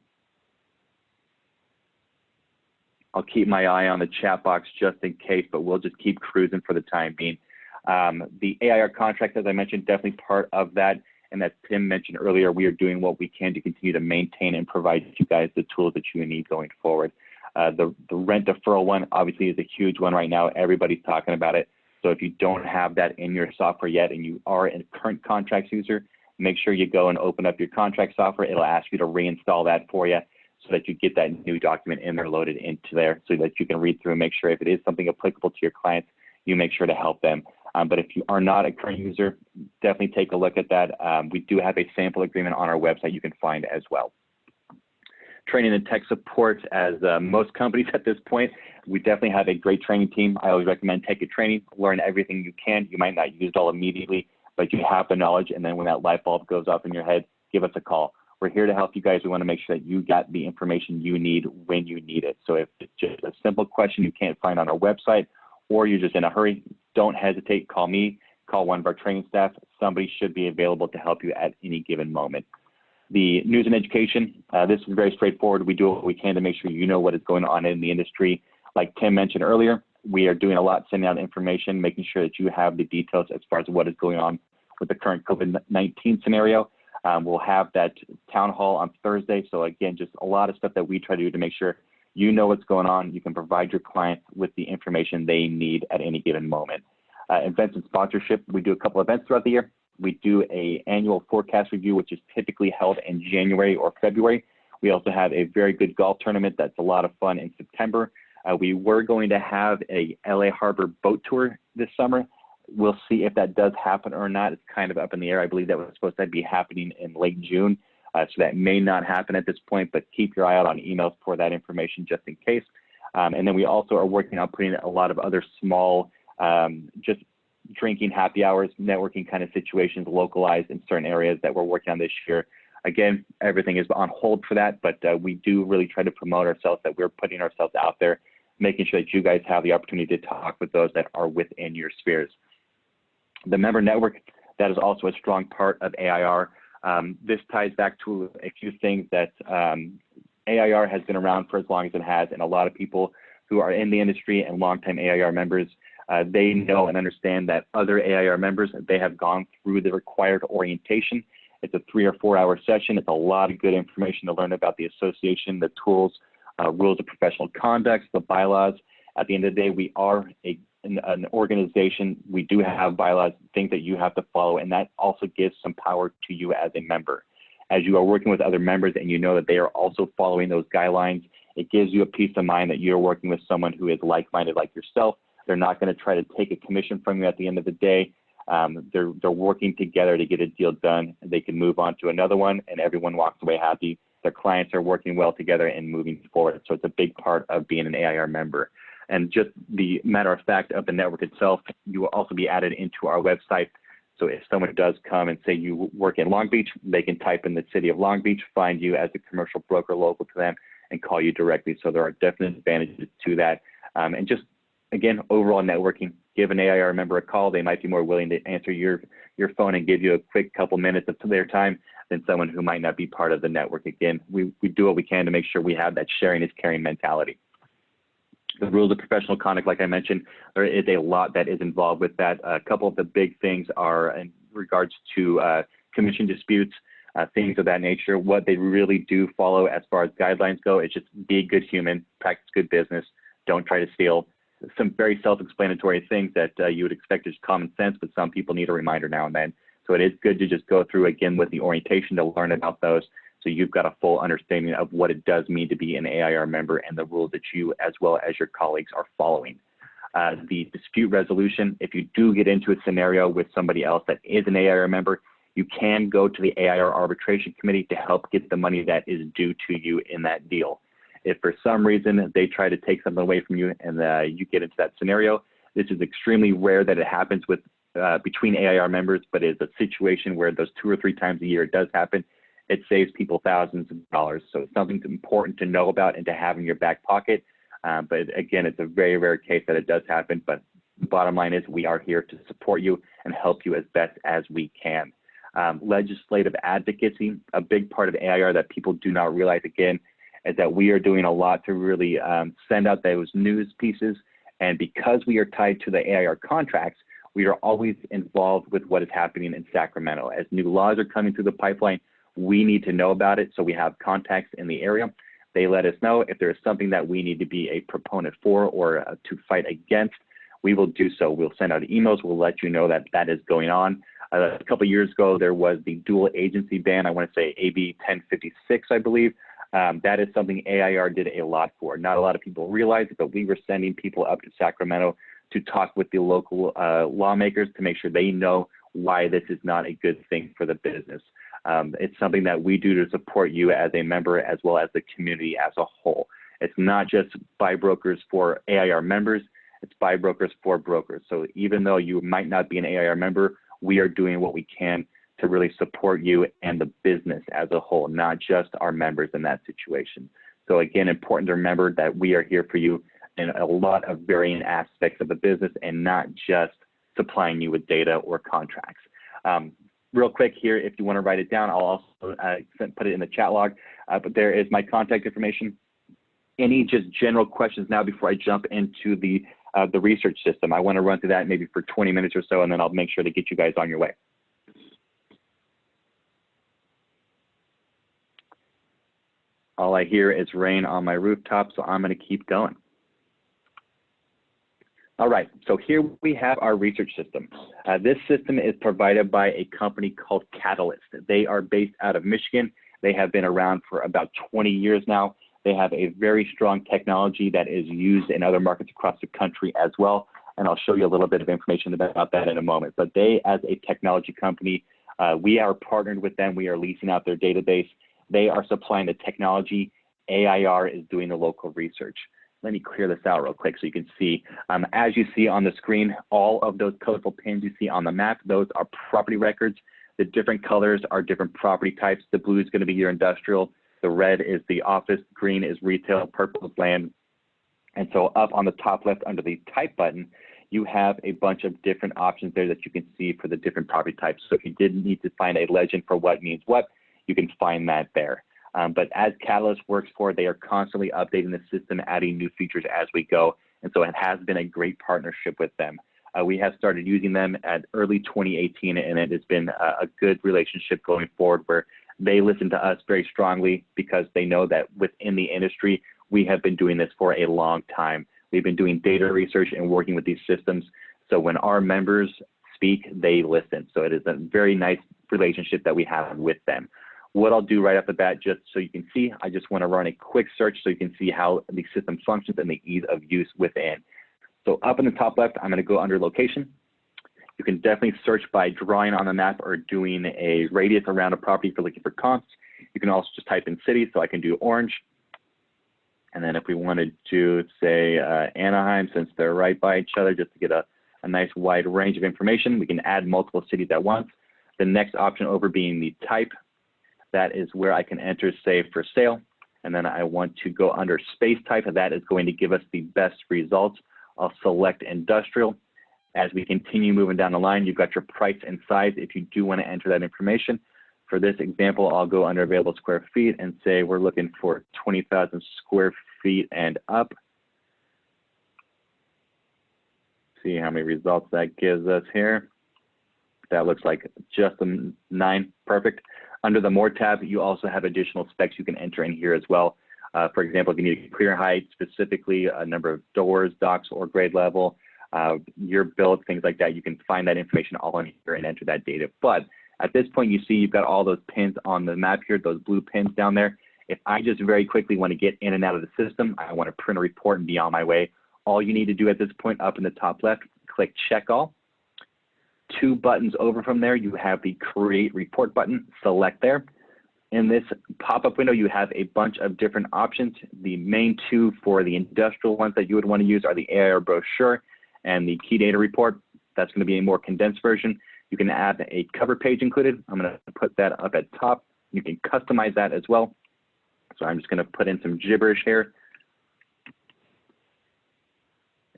I'll keep my eye on the chat box just in case, but we'll just keep cruising for the time being. The AIR contract, as I mentioned, definitely part of that. And as Tim mentioned earlier, we are doing what we can to continue to maintain and provide you guys the tools that you need going forward. The rent deferral one obviously is a huge one right now. Everybody's talking about it. So if you don't have that in your software yet and you are a current contracts user, make sure you go and open up your contract software. It'll ask you to reinstall that for you so that you get that new document in there, loaded into there, so that you can read through and make sure if it is something applicable to your clients, you make sure to help them. But if you are not a current user, definitely take a look at that. We do have a sample agreement on our website you can find as well. Training and tech support, as most companies at this point, we definitely have a great training team. I always recommend take a training, learn everything you can. You might not use it all immediately, but you have the knowledge, and then when that light bulb goes off in your head, give us a call. We're here to help you guys. We want to make sure that you got the information you need when you need it. So if it's just a simple question you can't find on our website, or you're just in a hurry, don't hesitate. Call me, call one of our training staff. Somebody should be available to help you at any given moment. The news and education, this is very straightforward. We do what we can to make sure you know what is going on in the industry. Like Tim mentioned earlier, we are doing a lot, sending out information, making sure that you have the details as far as what is going on with the current COVID-19 scenario. We'll have that town hall on Thursday. So again, just a lot of stuff that we try to do to make sure you know what's going on. You can provide your clients with the information they need at any given moment. Events and sponsorship, we do a couple events throughout the year. We do an annual forecast review, which is typically held in January or February. We also have a very good golf tournament that's a lot of fun in September. We were going to have a LA Harbor boat tour this summer. We'll see if that does happen or not. It's kind of up in the air. I believe that was supposed to be happening in late June. So that may not happen at this point, but keep your eye out on emails for that information just in case. And then we also are working on putting a lot of other small, just drinking happy hours, networking kind of situations localized in certain areas that we're working on this year. Again, everything is on hold for that, but we do really try to promote ourselves, that we're putting ourselves out there, making sure that you guys have the opportunity to talk with those that are within your spheres. The member network, that is also a strong part of AIR. This ties back to a few things that AIR has been around for as long as it has, and a lot of people who are in the industry and longtime AIR members, they know and understand that other AIR members, they have gone through the required orientation. It's a 3 or 4 hour session. It's a lot of good information to learn about the association, the tools, rules of professional conduct, the bylaws. At the end of the day, we are an organization. We do have bylaws, things that you have to follow, and that also gives some power to you as a member. As you are working with other members and you know that they are also following those guidelines, it gives you a peace of mind that you're working with someone who is like-minded like yourself. They're not going to try to take a commission from you at the end of the day. They're working together to get a deal done. They can move on to another one and everyone walks away happy. Their clients are working well together and moving forward. So it's a big part of being an AIR member. And just the matter of fact of the network itself, you will also be added into our website. So if someone does come and say you work in Long Beach, they can type in the city of Long Beach, find you as a commercial broker local to them, and call you directly. So there are definite advantages to that. And just, again, overall networking, give an AIR member a call. They might be more willing to answer your phone and give you a quick couple minutes of their time than someone who might not be part of the network. Again, we do what we can to make sure we have that sharing is caring mentality. The rules of professional conduct, like I mentioned, there is a lot that is involved with that. A couple of the big things are in regards to commission disputes, things of that nature. What they really do follow as far as guidelines go is just be a good human, practice good business, don't try to steal. Some very self-explanatory things that you would expect is common sense, but some people need a reminder now and then. So it is good to just go through again with the orientation to learn about those. So you've got a full understanding of what it does mean to be an AIR member and the rules that you, as well as your colleagues, are following. The dispute resolution, if you do get into a scenario with somebody else that is an AIR member, you can go to the AIR arbitration committee to help get the money that is due to you in that deal. If for some reason they try to take something away from you and you get into that scenario, this is extremely rare that it happens with between AIR members, but it's a situation where those 2 or 3 times a year it does happen. It saves people thousands of dollars. So it's something important to know about and to have in your back pocket. But again, it's a very rare case that it does happen. But the bottom line is we are here to support you and help you as best as we can. Legislative advocacy, a big part of AIR that people do not realize, again, is that we are doing a lot to really send out those news pieces. And because we are tied to the AIR contracts, we are always involved with what is happening in Sacramento. As new laws are coming through the pipeline, we need to know about it. So we have contacts in the area. They let us know if there is something that we need to be a proponent for or to fight against, we will do so. We'll send out emails. We'll let you know that that is going on. A couple of years ago, there was the dual agency ban. I want to say AB 1056, I believe. That is something AIR did a lot for. Not a lot of people realize it, but we were sending people up to Sacramento to talk with the local lawmakers to make sure they know why this is not a good thing for the business. It's something that we do to support you as a member as well as the community as a whole. It's not just buy brokers for AIR members, it's buy brokers for brokers. So even though you might not be an AIR member, we are doing what we can to really support you and the business as a whole, not just our members in that situation. So again, important to remember that we are here for you in a lot of varying aspects of the business and not just supplying you with data or contracts. Real quick here, if you want to write it down, I'll also put it in the chat log, but there is my contact information. Any just general questions now before I jump into the research system? I want to run through that maybe for 20 minutes or so, and then I'll make sure to get you guys on your way. All I hear is rain on my rooftop, so I'm going to keep going. All right, so here we have our research system. This system is provided by a company called Catalyst. They are based out of Michigan. They have been around for about 20 years now. They have a very strong technology that is used in other markets across the country as well. And I'll show you a little bit of information about that in a moment. But they, as a technology company, we are partnered with them. We are leasing out their database. They are supplying the technology. AIR is doing the local research. Let me clear this out real quick so you can see. As you see on the screen, all of those colorful pins you see on the map, those are property records. The different colors are different property types. The blue is going to be your industrial. The red is the office. Green is retail. Purple is land. And so up on the top left under the type button, you have a bunch of different options there that you can see for the different property types. So if you did need to find a legend for what means what, you can find that there. But as Catalyst works for, they are constantly updating the system, adding new features as we go. And so it has been a great partnership with them. We have started using them at early 2018, and it has been a good relationship going forward where they listen to us very strongly because they know that within the industry, we have been doing this for a long time. We've been doing data research and working with these systems. So when our members speak, they listen. So it is a very nice relationship that we have with them. What I'll do right off the bat, just so you can see, I just want to run a quick search so you can see how the system functions and the ease of use within. So up in the top left, I'm going to go under location. You can definitely search by drawing on the map or doing a radius around a property for looking for comps. You can also just type in city, so I can do orange. And then if we wanted to say Anaheim, since they're right by each other, just to get a nice wide range of information, we can add multiple cities at once. The next option over being the type, that is where I can enter say for sale. And then I want to go under space type, and that is going to give us the best results. I'll select industrial. As we continue moving down the line, you've got your price and size if you do want to enter that information. For this example, I'll go under available square feet and say we're looking for 20,000 square feet and up. See how many results that gives us here. That looks like just a 9, perfect. Under the More tab, you also have additional specs you can enter in here as well. For example, if you need a clear height, specifically a number of doors, docks, or grade level, your build, things like that, you can find that information all in here and enter that data. But at this point, you see you've got all those pins on the map here, those blue pins down there. If I just very quickly want to get in and out of the system, I want to print a report and be on my way, all you need to do at this point up in the top left, click check all. 2 buttons over from there, you have the create report button, select there. In this pop-up window, you have a bunch of different options. The main 2 for the industrial ones that you would want to use are the AIR brochure and the key data report. That's going to be a more condensed version. You can add a cover page included. I'm going to put that up at top. You can customize that as well. So I'm just going to put in some gibberish here.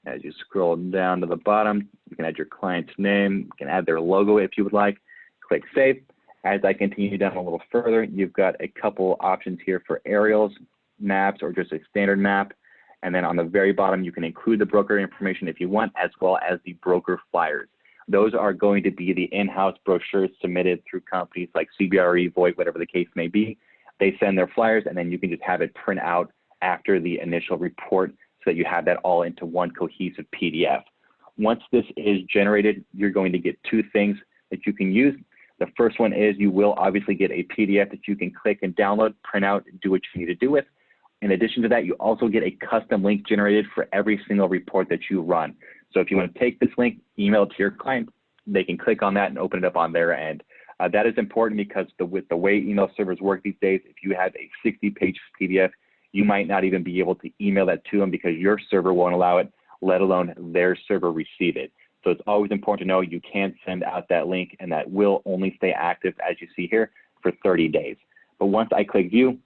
As you scroll down to the bottom, you can add your client's name. You can add their logo if you would like. Click save. As I continue down a little further, you've got a couple options here for aerials, maps, or just a standard map. And then on the very bottom, you can include the broker information if you want, as well as the broker flyers. Those are going to be the in-house brochures submitted through companies like CBRE, Voight, whatever the case may be. They send their flyers, and then you can just have it print out after the initial report so that you have that all into one cohesive PDF. Once this is generated, you're going to get 2 things that you can use. The first one is you will obviously get a PDF that you can click and download, print out, and do what you need to do with. In addition to that, you also get a custom link generated for every single report that you run. So if you want to take this link, email it to your client, they can click on that and open it up on their end. That is important because with the way email servers work these days, if you have a 60-page PDF, you might not even be able to email that to them because your server won't allow it, let alone their server receive it. So it's always important to know you can send out that link, and that will only stay active, as you see here, for 30 days. But once I click view,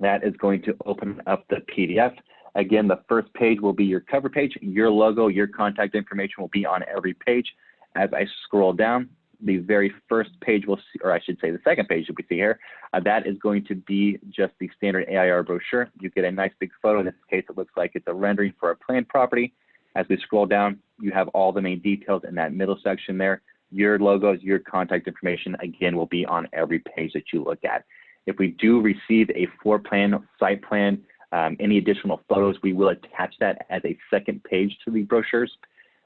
that is going to open up the PDF. Again, the first page will be your cover page. Your logo, your contact information will be on every page. As I scroll down, the very first page will see, or I should say the second page that we see here, that is going to be just the standard AIR brochure. You get a nice big photo. In this case, it looks like it's a rendering for a planned property. As we scroll down, you have all the main details in that middle section there. Your logos, your contact information, again, will be on every page that you look at. If we do receive a floor plan, site plan, any additional photos, we will attach that as a second page to the brochures.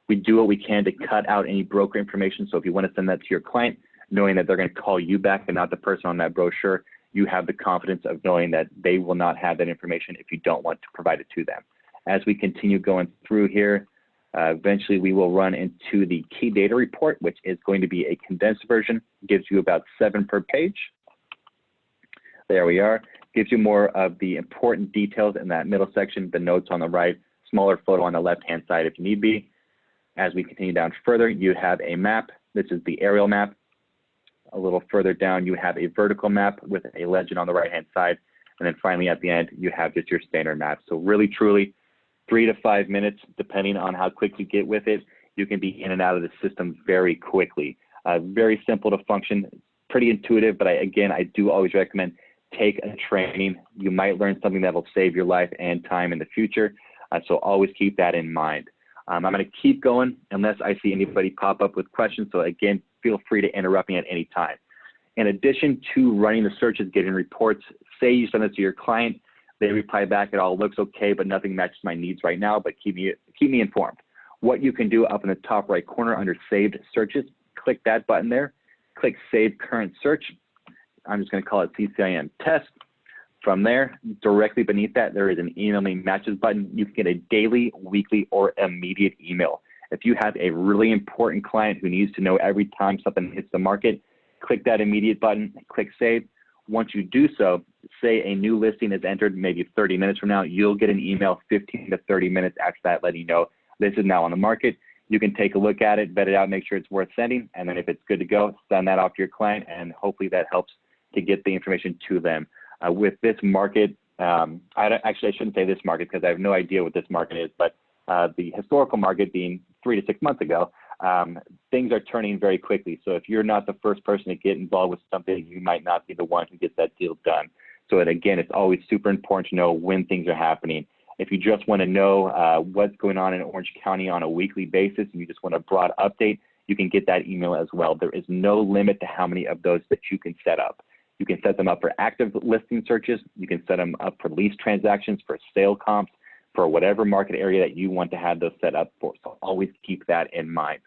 We do what we can to cut out any broker information. So if you want to send that to your client, knowing that they're going to call you back and not the person on that brochure, you have the confidence of knowing that they will not have that information if you don't want to provide it to them. As we continue going through here, eventually we will run into the key data report, which is going to be a condensed version, gives you about 7 per page. There we are. Gives you more of the important details in that middle section, the notes on the right, smaller photo on the left-hand side if you need be. As we continue down further, you have a map. This is the aerial map. A little further down, you have a vertical map with a legend on the right-hand side. And then finally at the end, you have just your standard map. So really, truly, 3 to 5 minutes, depending on how quick you get with it, you can be in and out of the system very quickly. Very simple to function, pretty intuitive, but again, I do always recommend take a training. You might learn something that will save your life and time in the future, so always keep that in mind. I'm going to keep going unless I see anybody pop up with questions, so again, feel free to interrupt me at any time. In addition to running the searches, getting reports, say you send it to your client, they reply back, it all looks okay, but nothing matches my needs right now, but keep me informed. What you can do up in the top right corner under saved searches, click that button there, click save current search. I'm just going to call it CCIM test. From there, directly beneath that, there is an email me matches button. You can get a daily, weekly, or immediate email. If you have a really important client who needs to know every time something hits the market, click that immediate button, click save. Once you do so, say a new listing is entered maybe 30 minutes from now, you'll get an email 15 to 30 minutes after that letting you know this is now on the market. You can take a look at it, vet it out, make sure it's worth sending, and then if it's good to go, send that off to your client, and hopefully that helps to get the information to them. With this market, actually I shouldn't say this market because I have no idea what this market is, but the historical market being 3 to 6 months ago, things are turning very quickly. So if you're not the first person to get involved with something, you might not be the one who gets that deal done. So again, it's always super important to know when things are happening. If you just want to know what's going on in Orange County on a weekly basis and you just want a broad update, you can get that email as well. There is no limit to how many of those that you can set up. You can set them up for active listing searches. You can set them up for lease transactions, for sale comps, for whatever market area that you want to have those set up for. So always keep that in mind.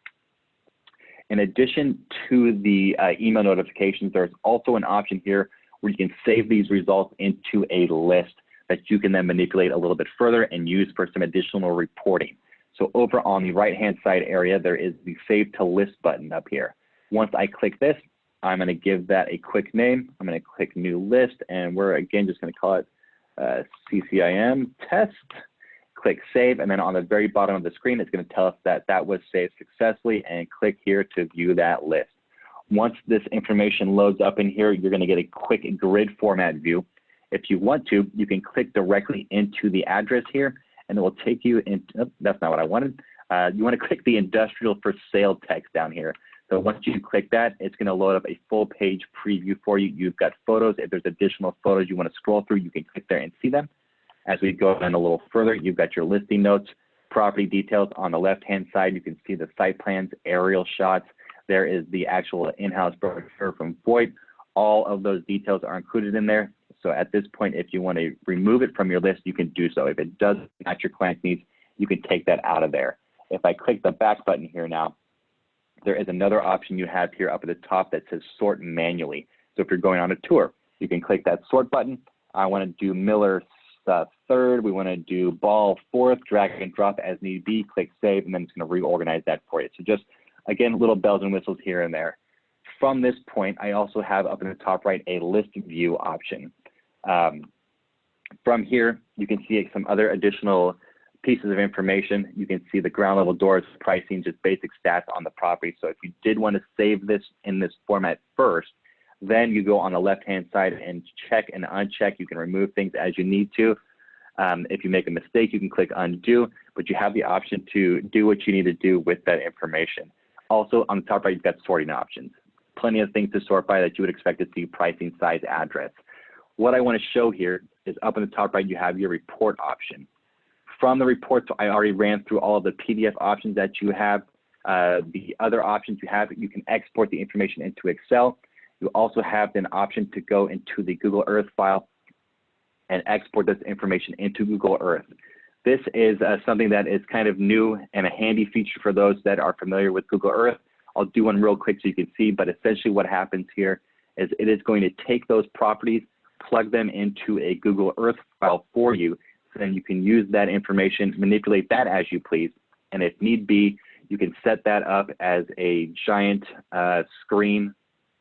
In addition to the email notifications, there's also an option here where you can save these results into a list that you can then manipulate a little bit further and use for some additional reporting. So over on the right-hand side area, there is the Save to List button up here. Once I click this, I'm going to give that a quick name. I'm going to click New List, and we're again just going to call it CCIM Test. Click Save, and then on the very bottom of the screen, it's going to tell us that that was saved successfully, and click here to view that list. Once this information loads up in here, you're going to get a quick grid format view. If you want to, you can click directly into the address here, and it will take you into, oh, that's not what I wanted. You want to click the industrial for sale text down here. So once you click that, it's going to load up a full page preview for you. You've got photos. If there's additional photos you want to scroll through, you can click there and see them. As we go in a little further, you've got your listing notes, property details. On the left-hand side, you can see the site plans, aerial shots. There is the actual in-house brochure from Voight. All of those details are included in there. So at this point, if you want to remove it from your list, you can do so. If it doesn't match your client's needs, you can take that out of there. If I click the back button here now, there is another option you have here up at the top that says sort manually. So if you're going on a tour, you can click that sort button. I want to do Miller third, we want to do Ball fourth, drag and drop as need be, click save, and then it's going to reorganize that for you. So just, again, little bells and whistles here and there. From this point, I also have up in the top right a list view option. From here, you can see some other additional pieces of information. You can see the ground level doors, pricing, just basic stats on the property. So if you did want to save this in this format first, then you go on the left-hand side and check and uncheck. You can remove things as you need to. If you make a mistake, you can click undo, but you have the option to do what you need to do with that information. Also, on the top right, you've got sorting options. Plenty of things to sort by that you would expect to see: pricing, size, address. What I want to show here is up in the top right, you have your report option. From the reports, I already ran through all of the PDF options that you have. The other options you have, you can export the information into Excel. You also have an option to go into the Google Earth file and export this information into Google Earth. This is something that is kind of new and a handy feature for those that are familiar with Google Earth. I'll do one real quick so you can see, but essentially what happens here is it is going to take those properties, plug them into a Google Earth file for you, so then you can use that information, manipulate that as you please, and if need be, you can set that up as a giant screen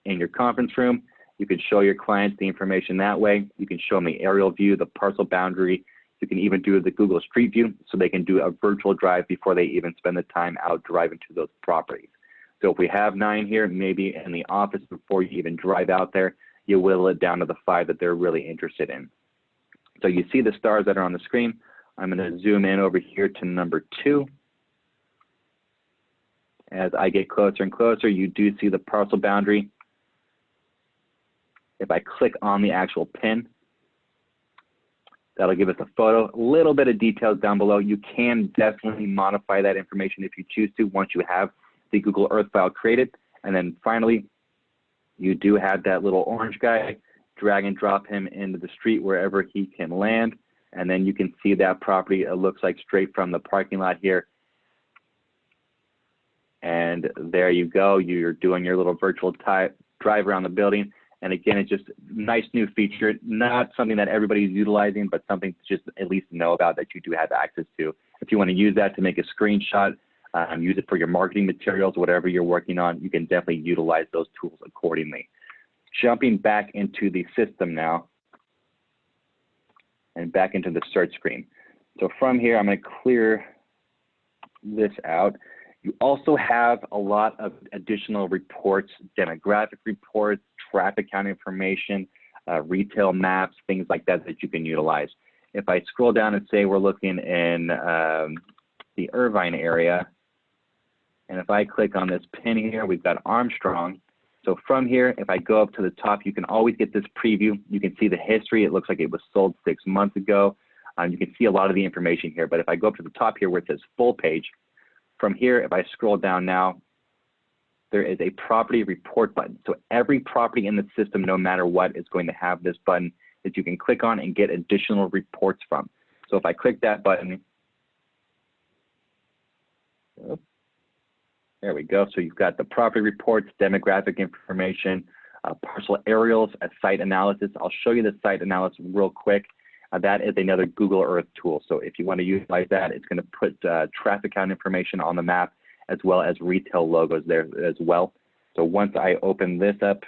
in your conference room. You can show your clients the information that way. You can show them the aerial view, the parcel boundary. You can even do the Google Street View, so they can do a virtual drive before they even spend the time out driving to those properties. So if we have 9 here, maybe in the office before you even drive out there, you whittle it down to the 5 that they're really interested in. So you see the stars that are on the screen. I'm going to zoom in over here to number 2. As I get closer and closer, you do see the parcel boundary. If I click on the actual pin, that'll give us a photo, a little bit of details down below. You can definitely modify that information if you choose to once you have the Google Earth file created. And then finally, you do have that little orange guy. Drag and drop him into the street wherever he can land. And then you can see that property. It looks like straight from the parking lot here. And there you go. You're doing your little virtual drive around the building. And again, it's just a nice new feature, not something that everybody's utilizing, but something to just at least know about that you do have access to. If you want to use that to make a screenshot, use it for your marketing materials, whatever you're working on, you can definitely utilize those tools accordingly. Jumping back into the system now and back into the search screen. So from here, I'm going to clear this out. You also have a lot of additional reports, demographic reports, traffic count information, retail maps, things like that that you can utilize. If I scroll down and say we're looking in the Irvine area, and if I click on this pin here, we've got Armstrong. So from here, if I go up to the top, you can always get this preview. You can see the history. It looks like it was sold 6 months ago. You can see a lot of the information here. But if I go up to the top here where it says full page, from here, if I scroll down now, there is a property report button. So every property in the system, no matter what, is going to have this button that you can click on and get additional reports from. So if I click that button, there we go. So you've got the property reports, demographic information, parcel aerials, a site analysis. I'll show you the site analysis real quick. That is another Google Earth tool. So if you want to utilize that, it's going to put traffic count information on the map as well as retail logos there as well. So once I open this up,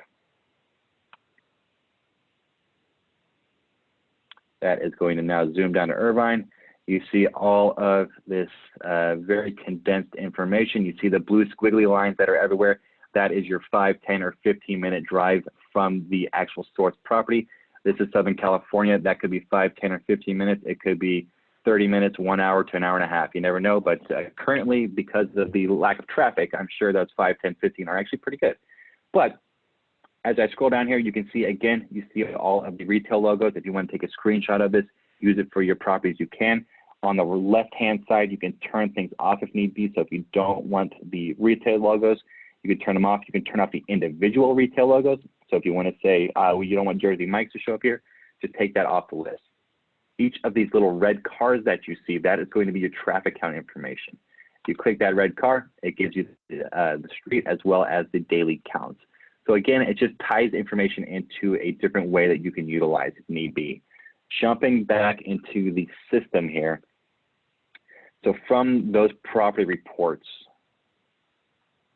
that is going to now zoom down to Irvine. You see all of this very condensed information. You see the blue squiggly lines that are everywhere. That is your 5, 10, or 15-minute drive from the actual source property. This is Southern California. That could be 5, 10, or 15 minutes. It could be 30 minutes, 1 hour to an hour and a half. You never know. But currently, because of the lack of traffic, I'm sure those 5, 10, 15 are actually pretty good. But as I scroll down here, you can see, again, you see all of the retail logos. If you want to take a screenshot of this, use it for your properties, you can. On the left-hand side, you can turn things off if need be. So if you don't want the retail logos, you can turn them off. You can turn off the individual retail logos. So if you want to say, well, you don't want Jersey Mike's to show up here, just take that off the list. Each of these little red cars that you see, that is going to be your traffic count information. If you click that red car, it gives you the street as well as the daily counts. So again, it just ties information into a different way that you can utilize if need be. Jumping back into the system here. So from those property reports,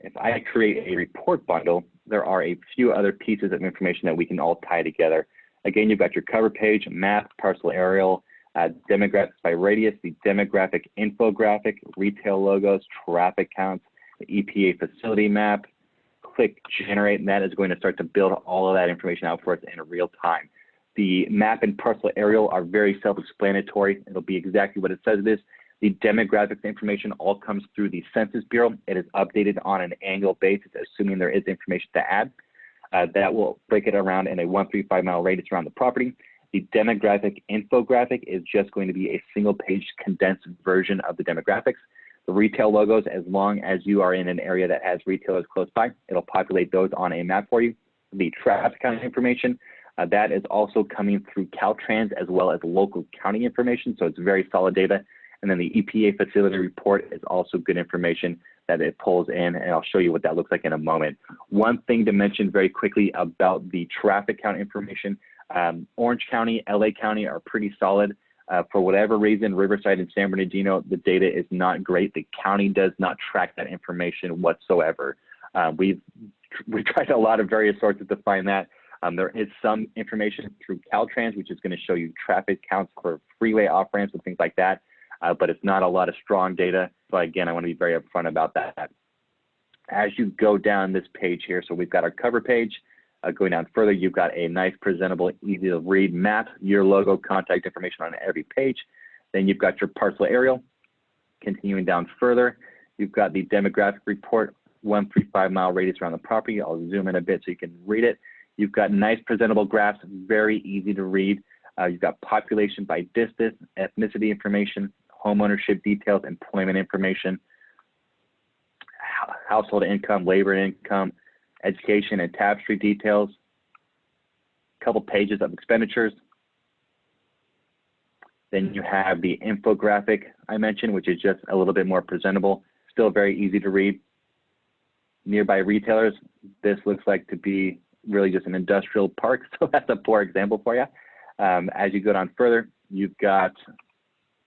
if I create a report bundle, there are a few other pieces of information that we can all tie together. Again, you've got your cover page, map, parcel aerial, demographics by radius, the demographic infographic, retail logos, traffic counts, the EPA facility map. Click generate, and that is going to start to build all of that information out for us in real time. The map and parcel aerial are very self-explanatory. It'll be exactly what it says it is. The demographics information all comes through the Census Bureau. It is updated on an annual basis, assuming there is information to add. That will break it around in a 135-mile radius around the property. The demographic infographic is just going to be a single-page condensed version of the demographics. The retail logos, as long as you are in an area that has retailers close by, it'll populate those on a map for you. The traffic count information, that is also coming through Caltrans as well as local county information, so it's very solid data. And then the EPA facility report is also good information that it pulls in, and I'll show you what that looks like in a moment. One thing to mention very quickly about the traffic count information, Orange County, LA County are pretty solid. For whatever reason, Riverside and San Bernardino, the data is not great. The county does not track that information whatsoever. We've tried a lot of various sources to find that. There is some information through Caltrans, which is going to show you traffic counts for freeway off-ramps and things like that. But it's not a lot of strong data. So again, I want to be very upfront about that. As you go down this page here, so we've got our cover page. Going down further, you've got a nice, presentable, easy to read map, your logo, contact information on every page. Then you've got your parcel aerial. Continuing down further, you've got the demographic report, 135 mile radius around the property. I'll zoom in a bit so you can read it. You've got nice presentable graphs, very easy to read. You've got population by distance, ethnicity information, homeownership details, employment information, household income, labor income, education and tapestry details, a couple pages of expenditures. Then you have the infographic I mentioned, which is just a little bit more presentable, still very easy to read. Nearby retailers, this looks like to be really just an industrial park, so that's a poor example for you. As you go down further, you've got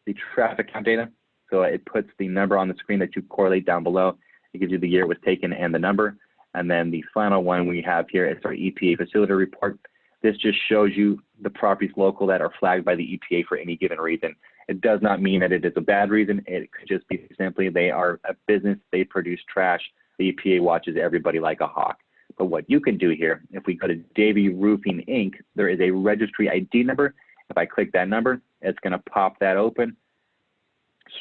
the traffic count data. So it puts the number on the screen that you correlate down below. It gives you the year it was taken and the number. And then the final one we have here is our EPA facility report. This just shows you the properties local that are flagged by the EPA for any given reason. It does not mean that it is a bad reason. It could just be simply they are a business, they produce trash. The EPA watches everybody like a hawk. But what you can do here, if we go to Davy Roofing Inc., there is a registry ID number. If I click that number, it's going to pop that open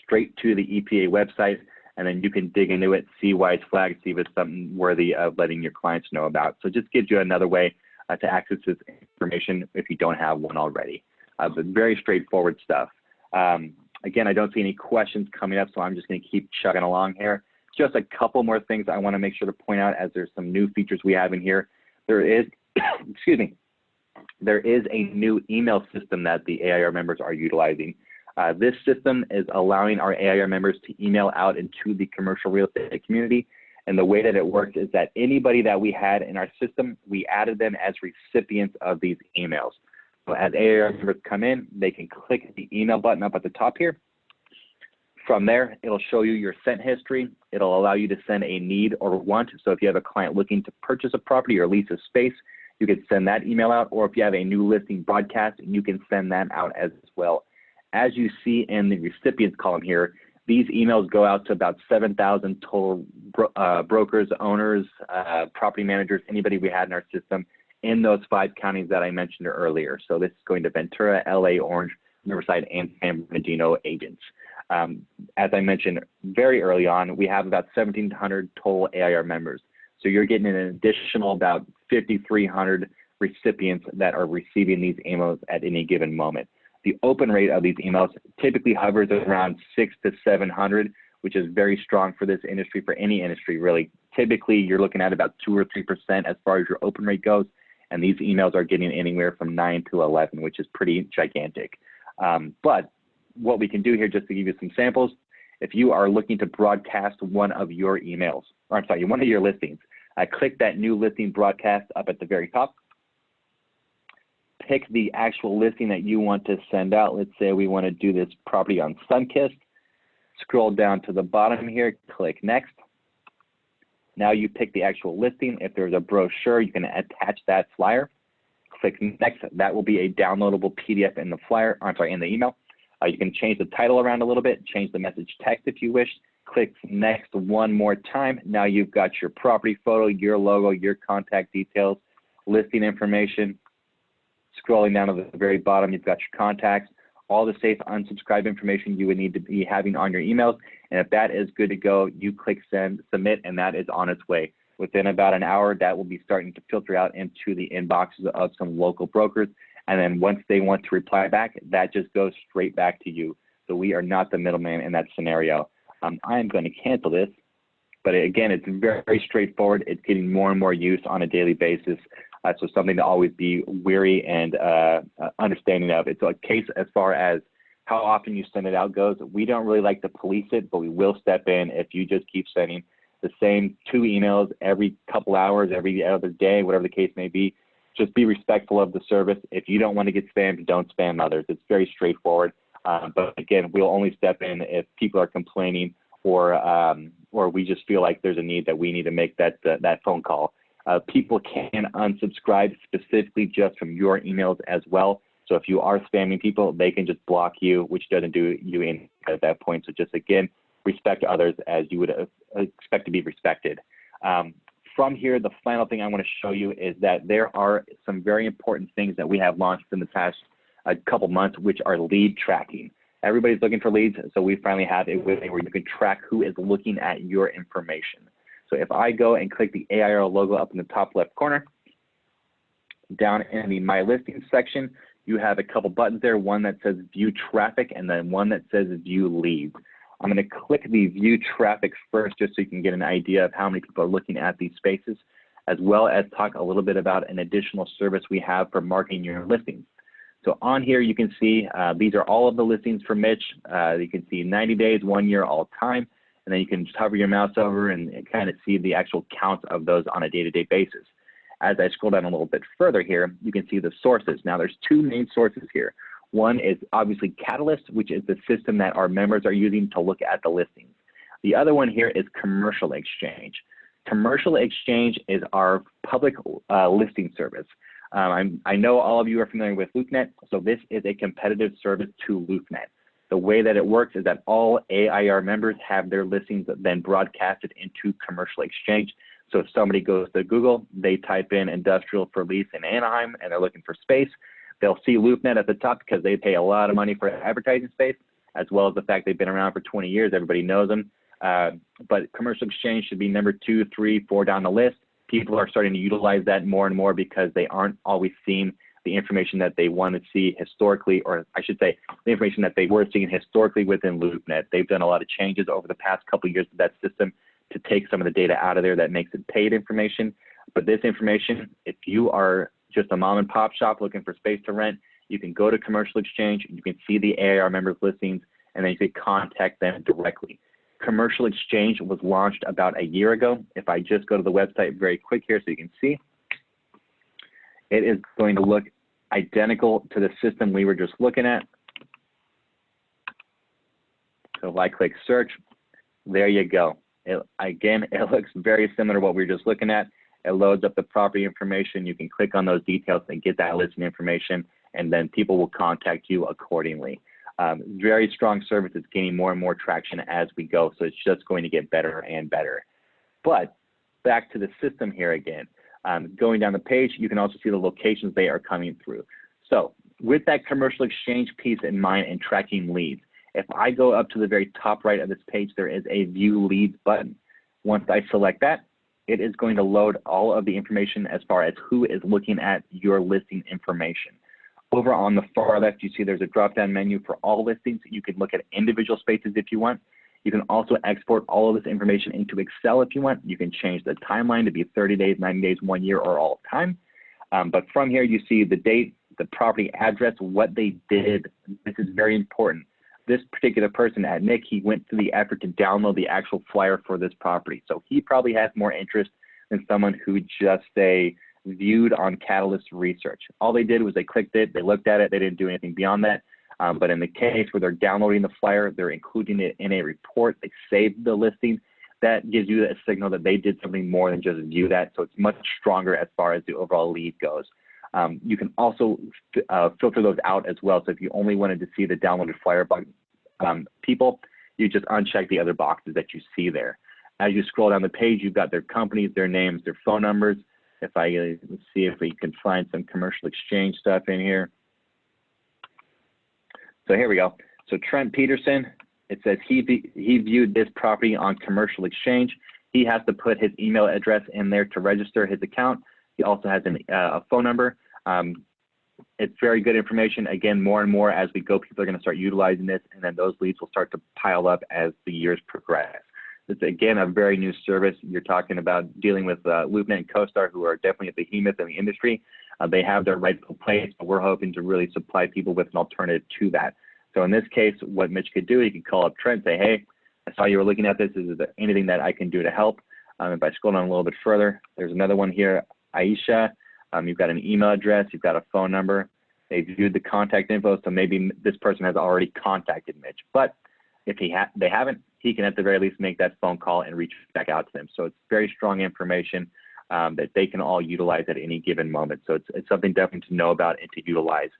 straight to the EPA website, and then you can dig into it, see why it's flagged, see if it's something worthy of letting your clients know about. So it just gives you another way to access this information if you don't have one already. But very straightforward stuff. Again, I don't see any questions coming up, so I'm just going to keep chugging along here. Just a couple more things I want to make sure to point out as there's some new features we have in here. There is, excuse me, there is a new email system that the AIR members are utilizing. This system is allowing our AIR members to email out into the commercial real estate community. And the way that it works is that anybody that we had in our system, we added them as recipients of these emails. So as AIR members come in, they can click the email button up at the top here. From there, it'll show you your sent history. It'll allow you to send a need or want. So if you have a client looking to purchase a property or lease a space, you can send that email out. Or if you have a new listing broadcast, you can send that out as well. As you see in the recipients column here, these emails go out to about 7,000 total brokers, owners, property managers, anybody we had in our system in those 5 counties that I mentioned earlier. So this is going to Ventura, LA, Orange, Riverside, and San Bernardino agents. As I mentioned very early on, we have about 1,700 total AIR members. So you're getting an additional about 5,300 recipients that are receiving these emails at any given moment. The open rate of these emails typically hovers around 600 to 700, which is very strong for this industry, for any industry really. Typically, you're looking at about 2 or 3% as far as your open rate goes, and these emails are getting anywhere from 9 to 11, which is pretty gigantic. But what we can do here, just to give you some samples, if you are looking to broadcast one of your emails, or I'm sorry, one of your listings, click that new listing broadcast up at the very top. Pick the actual listing that you want to send out. Let's say we want to do this property on Sunkist. Scroll down to the bottom here, click next. Now you pick the actual listing. If there's a brochure, you can attach that flyer. Click next. That will be a downloadable PDF in the flyer, I'm sorry, in the email. You can change the title around a little bit, change the message text if you wish. Click next one more time. Now you've got your property photo, your logo, your contact details, listing information. Scrolling down to the very bottom, you've got your contacts, all the safe unsubscribe information you would need to be having on your emails. And if that is good to go, you click send, submit, and that is on its way. Within about an hour, that will be starting to filter out into the inboxes of some local brokers. And then once they want to reply back, that just goes straight back to you. So we are not the middleman in that scenario. I am going to cancel this, but again, it's very, very straightforward. It's getting more and more use on a daily basis. So something to always be wary and understanding of. It's a case as far as how often you send it out goes. We don't really like to police it, but we will step in if you just keep sending the same 2 emails every couple hours, every other day, whatever the case may be. Just be respectful of the service. If you don't want to get spammed, don't spam others. It's very straightforward. But again, we'll only step in if people are complaining or we just feel like there's a need that we need to make that phone call. People can unsubscribe specifically just from your emails as well. So if you are spamming people, they can just block you, which doesn't do you in at that point. So just again, respect others as you would expect to be respected. From here, the final thing I want to show you is that there are some very important things that we have launched in the past couple months, which are lead tracking. Everybody's looking for leads, so we finally have a way where you can track who is looking at your information. So if I go and click the AIR logo up in the top left corner, down in the My Listings section, you have a couple buttons there, one that says View Traffic and then one that says View Leads. I'm going to click the View Traffic first just so you can get an idea of how many people are looking at these spaces, as well as talk a little bit about an additional service we have for marketing your listings. So on here, you can see these are all of the listings for Mitch. You can see 90 days, 1 year, all time. And then you can just hover your mouse over and kind of see the actual count of those on a day-to-day basis. As I scroll down a little bit further here, you can see the sources. Now there's two main sources here. One is obviously Catalyst, which is the system that our members are using to look at the listings. The other one here is Commercial Exchange. Commercial Exchange is our public listing service. I know all of you are familiar with LoopNet, so this is a competitive service to LoopNet. The way that it works is that all AIR members have their listings then broadcasted into Commercial Exchange. So if somebody goes to Google, they type in industrial for lease in Anaheim and they're looking for space, they'll see LoopNet at the top because they pay a lot of money for advertising space, as well as the fact they've been around for 20 years, everybody knows them. But Commercial Exchange should be number 2, 3, 4 down the list. People are starting to utilize that more and more because they aren't always seeing the information that they want to see historically, or I should say, the information that they were seeing historically within LoopNet. They've done a lot of changes over the past couple of years to that system to take some of the data out of there that makes it paid information. But this information, if you are just a mom and pop shop looking for space to rent, you can go to Commercial Exchange, you can see the AIR members listings, and then you can contact them directly. Commercial Exchange was launched about a year ago. If I just go to the website very quick here so you can see, it is going to look identical to the system we were just looking at. So if I click search, there you go. Again, it looks very similar to what we were just looking at. It loads up the property information. You can click on those details and get that listing information, and then people will contact you accordingly. Very strong service. It's gaining more and more traction as we go, so it's just going to get better and better. But back to the system here again. Going down the page, you can also see the locations they are coming through. So with that Commercial Exchange piece in mind and tracking leads, if I go up to the very top right of this page, there is a View Leads button. Once I select that, it is going to load all of the information as far as who is looking at your listing information. Over on the far left, you see there's a drop-down menu for all listings. You can look at individual spaces if you want. You can also export all of this information into Excel if you want. You can change the timeline to be 30 days, 90 days, 1 year, or all time. But from here, you see the date, the property address, what they did. This is very important. This particular person at Nick, he went to the effort to download the actual flyer for this property. So he probably has more interest than someone who just viewed on Catalyst research. All they did was they clicked it, they looked at it, they didn't do anything beyond that. But in the case where they're downloading the flyer, they're including it in a report, they saved the listing, that gives you a signal that they did something more than just view that. So it's much stronger as far as the overall lead goes. You can also filter those out as well. So if you only wanted to see the downloaded flyer people, you just uncheck the other boxes that you see there. As you scroll down the page, you've got their companies, their names, their phone numbers. If I let's see if we can find some Commercial Exchange stuff in here. So here we go. So Trent Peterson, it says he viewed this property on Commercial Exchange. He has to put his email address in there to register his account. He also has a phone number. It's very good information. Again, more and more as we go, people are going to start utilizing this, and then those leads will start to pile up as the years progress. It's, again, a very new service. You're talking about dealing with LoopNet and CoStar, who are definitely a behemoth in the industry. They have their rightful place, but we're hoping to really supply people with an alternative to that. So in this case, what Mitch could do, he could call up Trent and say, hey, I saw you were looking at this. Is there anything that I can do to help? If I scroll down a little bit further, there's another one here, Aisha. You've got an email address, you've got a phone number. They viewed the contact info, so maybe this person has already contacted Mitch. But if they haven't, he can at the very least make that phone call and reach back out to them. So it's very strong information that they can all utilize at any given moment. So it's something definitely to know about and to utilize.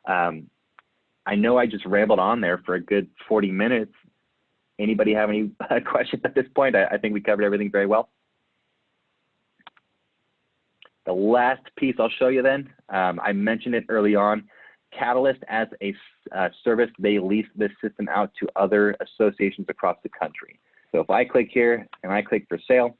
I know I just rambled on there for a good 40 minutes. Anybody have any questions at this point? I think we covered everything very well. The last piece I'll show you then, I mentioned it early on, Catalyst, as a service, they lease this system out to other associations across the country. So if I click here and I click for sale,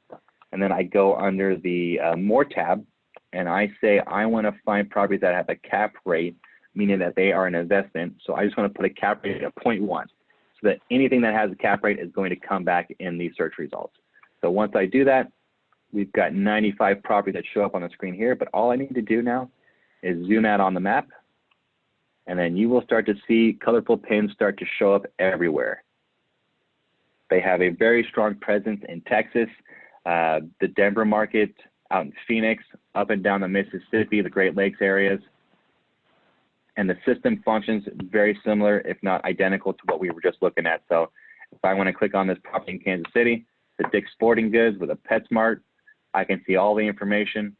and then I go under the More tab, and I say I want to find properties that have a cap rate, meaning that they are an investment. So I just want to put a cap rate of 0.1, so that anything that has a cap rate is going to come back in the search results. So once I do that, we've got 95 properties that show up on the screen here, but all I need to do now is zoom out on the map, and then you will start to see colorful pins start to show up everywhere. They have a very strong presence in Texas, the Denver market, out in Phoenix, up and down the Mississippi, the Great Lakes areas. And the system functions very similar, if not identical, to what we were just looking at. So if I want to click on this property in Kansas City, the Dick's Sporting Goods with a PetSmart, I can see all the information.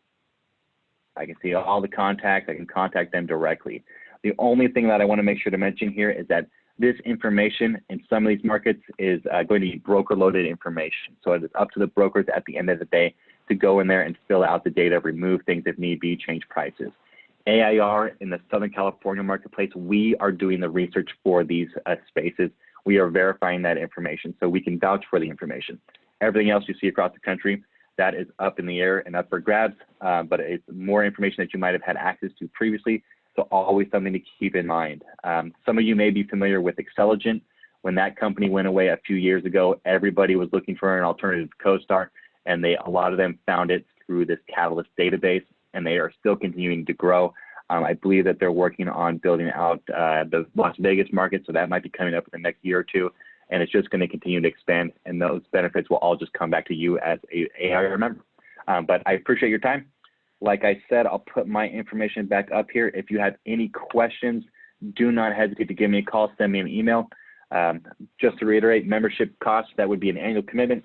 I can see all the contacts. I can contact them directly. The only thing that I want to make sure to mention here is that this information in some of these markets is going to be broker loaded information. So it is up to the brokers at the end of the day to go in there and fill out the data, remove things if need be, change prices. AIR in the Southern California marketplace, we are doing the research for these spaces. We are verifying that information, so we can vouch for the information. Everything else you see across the country, that is up in the air and up for grabs, but it's more information that you might have had access to previously. So always something to keep in mind. Some of you may be familiar with Xceligent. When that company went away a few years ago, everybody was looking for an alternative to CoStar, and a lot of them found it through this Catalyst database, and they are still continuing to grow. I believe that they're working on building out the Las Vegas market, so that might be coming up in the next year or two, and it's just going to continue to expand, and those benefits will all just come back to you as a AIR member. But I appreciate your time. Like I said, I'll put my information back up here. If you have any questions, do not hesitate to give me a call, send me an email. Just to reiterate, membership costs, that would be an annual commitment,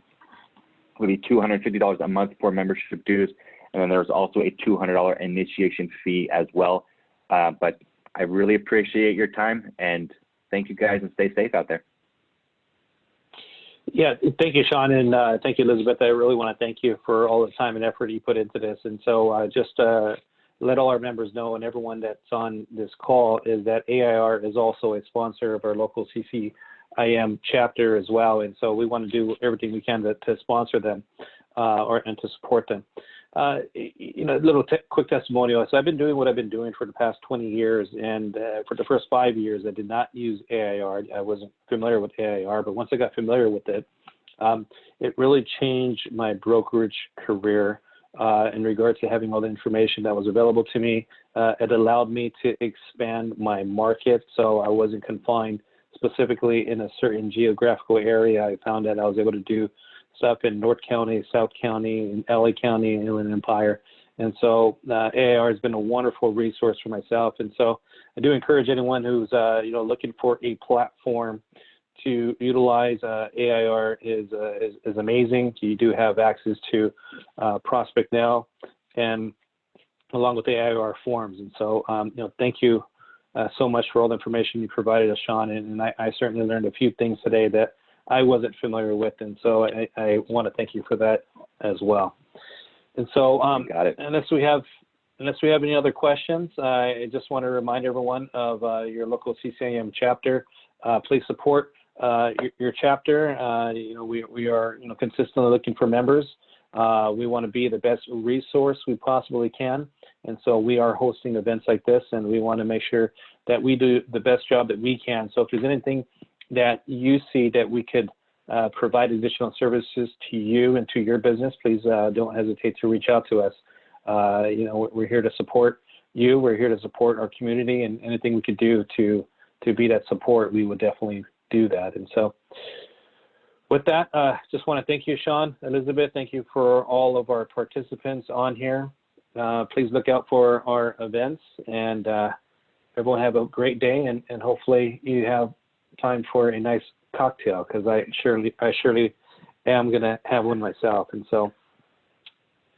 would be $250 a month for membership dues. And then there's also a $200 initiation fee as well. But I really appreciate your time, and thank you guys, and stay safe out there. Yeah, thank you, Sean, and thank you, Elizabeth. I really want to thank you for all the time and effort you put into this. And so just let all our members know, and everyone that's on this call, is that AIR is also a sponsor of our local CCIM chapter as well. And so we want to do everything we can to sponsor them and to support them. You know, a little quick testimonial. So I've been doing what I've been doing for the past 20 years, and for the first 5 years, I did not use AIR. I wasn't familiar with AIR, but once I got familiar with it, it really changed my brokerage career in regards to having all the information that was available to me. It allowed me to expand my market, so I wasn't confined specifically in a certain geographical area. I found that I was able to do stuff in North County, South County, in LA County, and Inland Empire. And so AIR has been a wonderful resource for myself. And so I do encourage anyone who's you know, looking for a platform to utilize. AIR is amazing. You do have access to Prospect Now, and along with the AIR forms. And so you know, thank you so much for all the information you provided us, Sean. And I certainly learned a few things today that I wasn't familiar with, and so I want to thank you for that as well. And so, Got it. unless we have any other questions, I just want to remind everyone of your local CCIM chapter. Please support your chapter. You know, we are, you know, consistently looking for members. We want to be the best resource we possibly can, and so we are hosting events like this, and we want to make sure that we do the best job that we can. So if there's anything that you see that we could provide additional services to you and to your business, please don't hesitate to reach out to us. You know, we're here to support you. We're here to support our community, and anything we could do to be that support, we would definitely do that. And so with that, just want to thank you, Sean, Elizabeth. Thank you for all of our participants on here. Please look out for our events, and everyone have a great day, and hopefully you have time for a nice cocktail, because I surely am going to have one myself. And so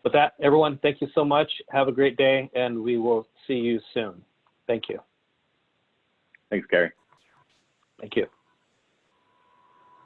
with that, everyone, thank you so much. Have a great day, and we will see you soon. Thank you. Thanks, Gary. Thank you.